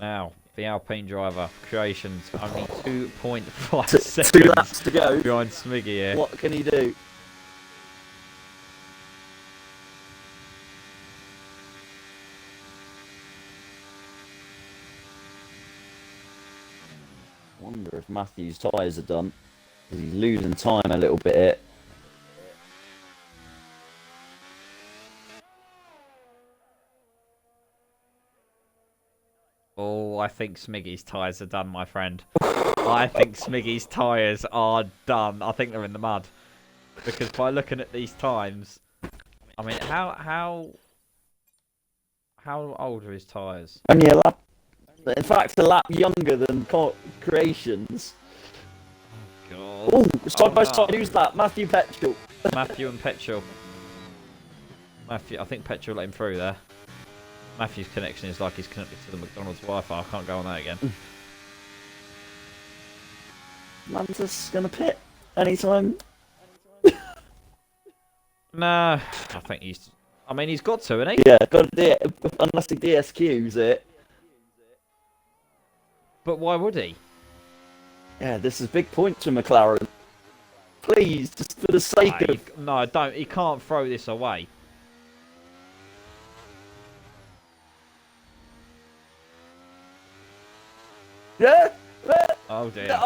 Speaker 1: Now, the Alpine driver, Creations, only 2.5 seconds
Speaker 2: 2 laps to go.
Speaker 1: behind Smiggy here.
Speaker 2: What can he do? wonder if Matthew's tyres are done. Because he's losing time a little bit.
Speaker 1: Oh, I think Smiggy's tyres are done, my friend. I think Smiggy's tyres are done. I think they're in the mud. Because by looking at these times, I mean, how old are his tyres?
Speaker 2: Only a lap. In fact, a lap younger than Creations.
Speaker 1: God.
Speaker 2: Oh, side by
Speaker 1: no.
Speaker 2: side. Who's that? Matthew Petrol.
Speaker 1: Matthew and Petrol. Matthew, I think Petrol let him through there. Matthew's connection is like he's connected to the McDonald's Wi-Fi. I can't go on that again.
Speaker 2: Mantis gonna pit anytime.
Speaker 1: No, I think he's. I mean, he's got to, isn't he?
Speaker 2: Yeah, got to do it unless he DSQs it.
Speaker 1: But why would he?
Speaker 2: Yeah, this is big points for McLaren. Please, just for the sake of.
Speaker 1: No, don't. He can't throw this away.
Speaker 2: Yeah.
Speaker 1: Oh dear.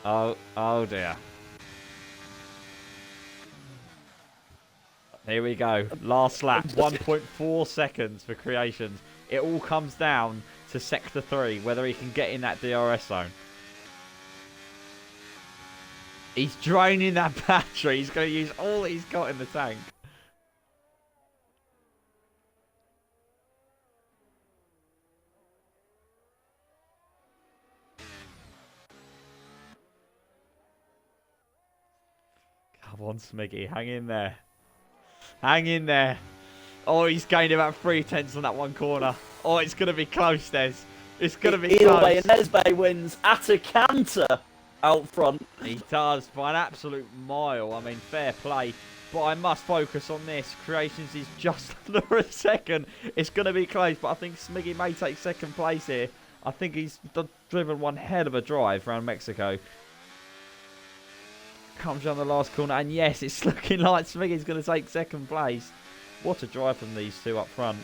Speaker 1: Oh dear. Here we go. Last lap. 1.4 seconds for Creations. It all comes down to Sector 3, whether he can get in that DRS zone. He's draining that battery. He's going to use all he's got in the tank. Come on, Smiggy. Hang in there. Hang in there. Oh, he's gained about 3/10 on that one corner. Oh, it's going to be close, Des. It's going to be
Speaker 2: Either
Speaker 1: close.
Speaker 2: way, Nesbe wins at a canter out front.
Speaker 1: He does by an absolute mile. I mean, fair play. But I must focus on this. Creations is just under a second. It's going to be close, but I think Smiggy may take second place here. I think he's driven one hell of a drive around Mexico. Comes around the last corner, and yes, it's looking like Smiggy's going to take second place. What a drive from these two up front.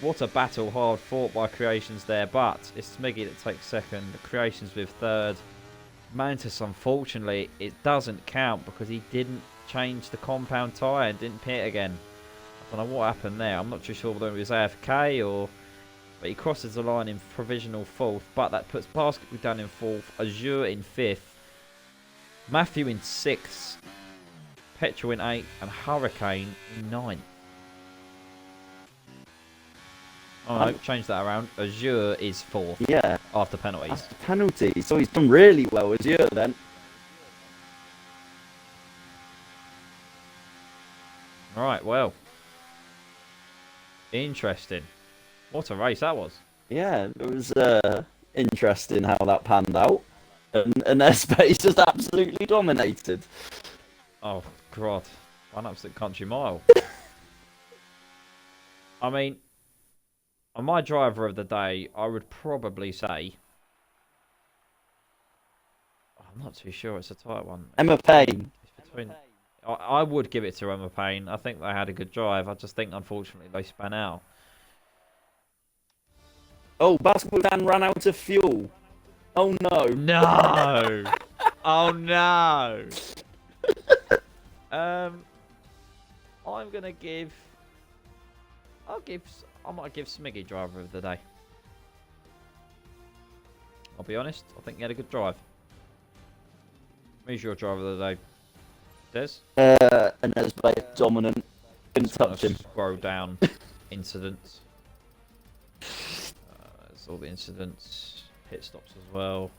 Speaker 1: What a battle hard fought by Creations there, but it's Smiggy that takes second. Creations with third. Mantis, unfortunately, it doesn't count because he didn't change the compound tyre and didn't pit again. I don't know what happened there. I'm not too sure whether it was AFK or... But he crosses the line in provisional fourth, but that puts Basketball down in fourth, Azure in fifth, Matthew in sixth, Petrol in eighth, and Hurricane in ninth. Oh no, change that around. Azure is fourth.
Speaker 2: Yeah.
Speaker 1: After penalties.
Speaker 2: After penalties. So he's done really well, Azure, then.
Speaker 1: Right, well. Interesting. What a race that was.
Speaker 2: Yeah, it was interesting how that panned out. And their space just absolutely dominated.
Speaker 1: Oh, God. An absolute country mile. I mean, on my driver of the day, I would probably say... I'm not too sure. It's a tight one.
Speaker 2: Emma Payne.
Speaker 1: It's between... I would give it to Emma Payne. I think they had a good drive. I just think, unfortunately, they span out.
Speaker 2: Oh, Basketball Dan ran out of fuel. Oh, no.
Speaker 1: No! Oh, no! I'm going to give... I might give Smiggy driver of the day. I'll be honest. I think he had a good drive. Who's your driver of the day? Des?
Speaker 2: And Nesbe, dominant. Couldn't touch him.
Speaker 1: Scroll down. Incidents. There's all the incidents. Pit stops as well.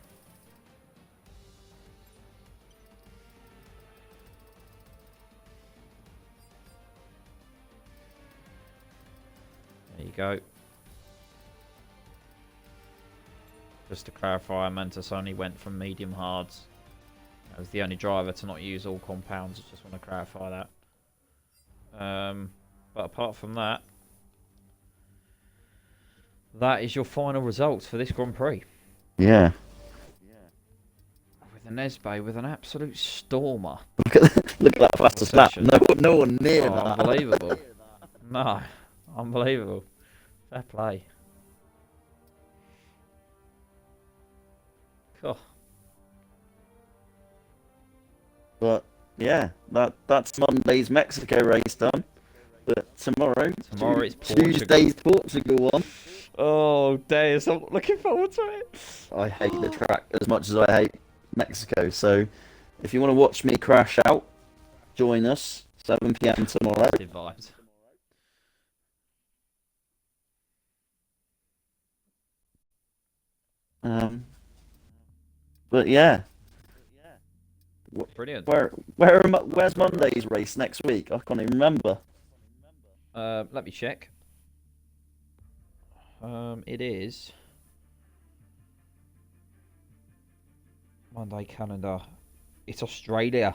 Speaker 1: There you go. Just to clarify, Mantis only went from medium hards. I was the only driver to not use all compounds. I just want to clarify that. But apart from that, that is your final results for this Grand Prix.
Speaker 2: Yeah.
Speaker 1: With a Nesbe with an absolute stormer.
Speaker 2: Look at that fastest lap. No one near that.
Speaker 1: Unbelievable. No, unbelievable. Fair play. Cool.
Speaker 2: But yeah, that's Monday's Mexico race done. But tomorrow
Speaker 1: It's Portugal.
Speaker 2: Tuesday's Portugal one.
Speaker 1: Oh, days! I'm looking forward to it.
Speaker 2: I hate the track as much as I hate Mexico. So if you want to watch me crash out, join us 7 p.m. tomorrow.
Speaker 1: Good vibes.
Speaker 2: But yeah,
Speaker 1: Brilliant.
Speaker 2: where's Monday's race next week? I can't even remember.
Speaker 1: Let me check. It is Monday calendar. It's Australia.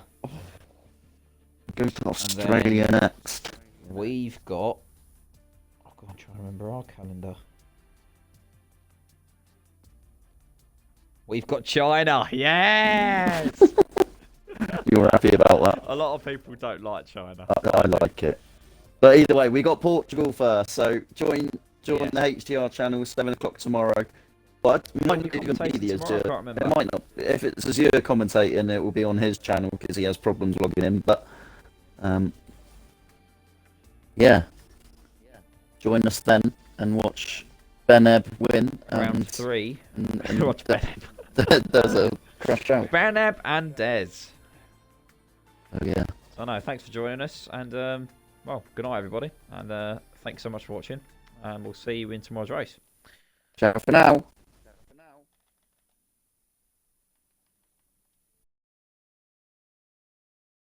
Speaker 2: Go to Australia next.
Speaker 1: We've got. Oh God, I'm trying to remember our calendar. We've got China. Yes.
Speaker 2: You're happy about that?
Speaker 1: A lot of people don't like China.
Speaker 2: I like it. But either way, we got Portugal first. So join the HTR channel 7 o'clock tomorrow. But it might not even be the Azure. It might not. If it's Azure commentating, it will be on his channel because he has problems logging in. But yeah, join us then and watch Beneb win.
Speaker 1: Round 3.
Speaker 2: And
Speaker 1: Watch Beneb.
Speaker 2: There's a crash out.
Speaker 1: Beneb and Des.
Speaker 2: Oh yeah.
Speaker 1: So no, thanks for joining us, and well, good night everybody, and thanks so much for watching, and we'll see you in tomorrow's race.
Speaker 2: Ciao for now.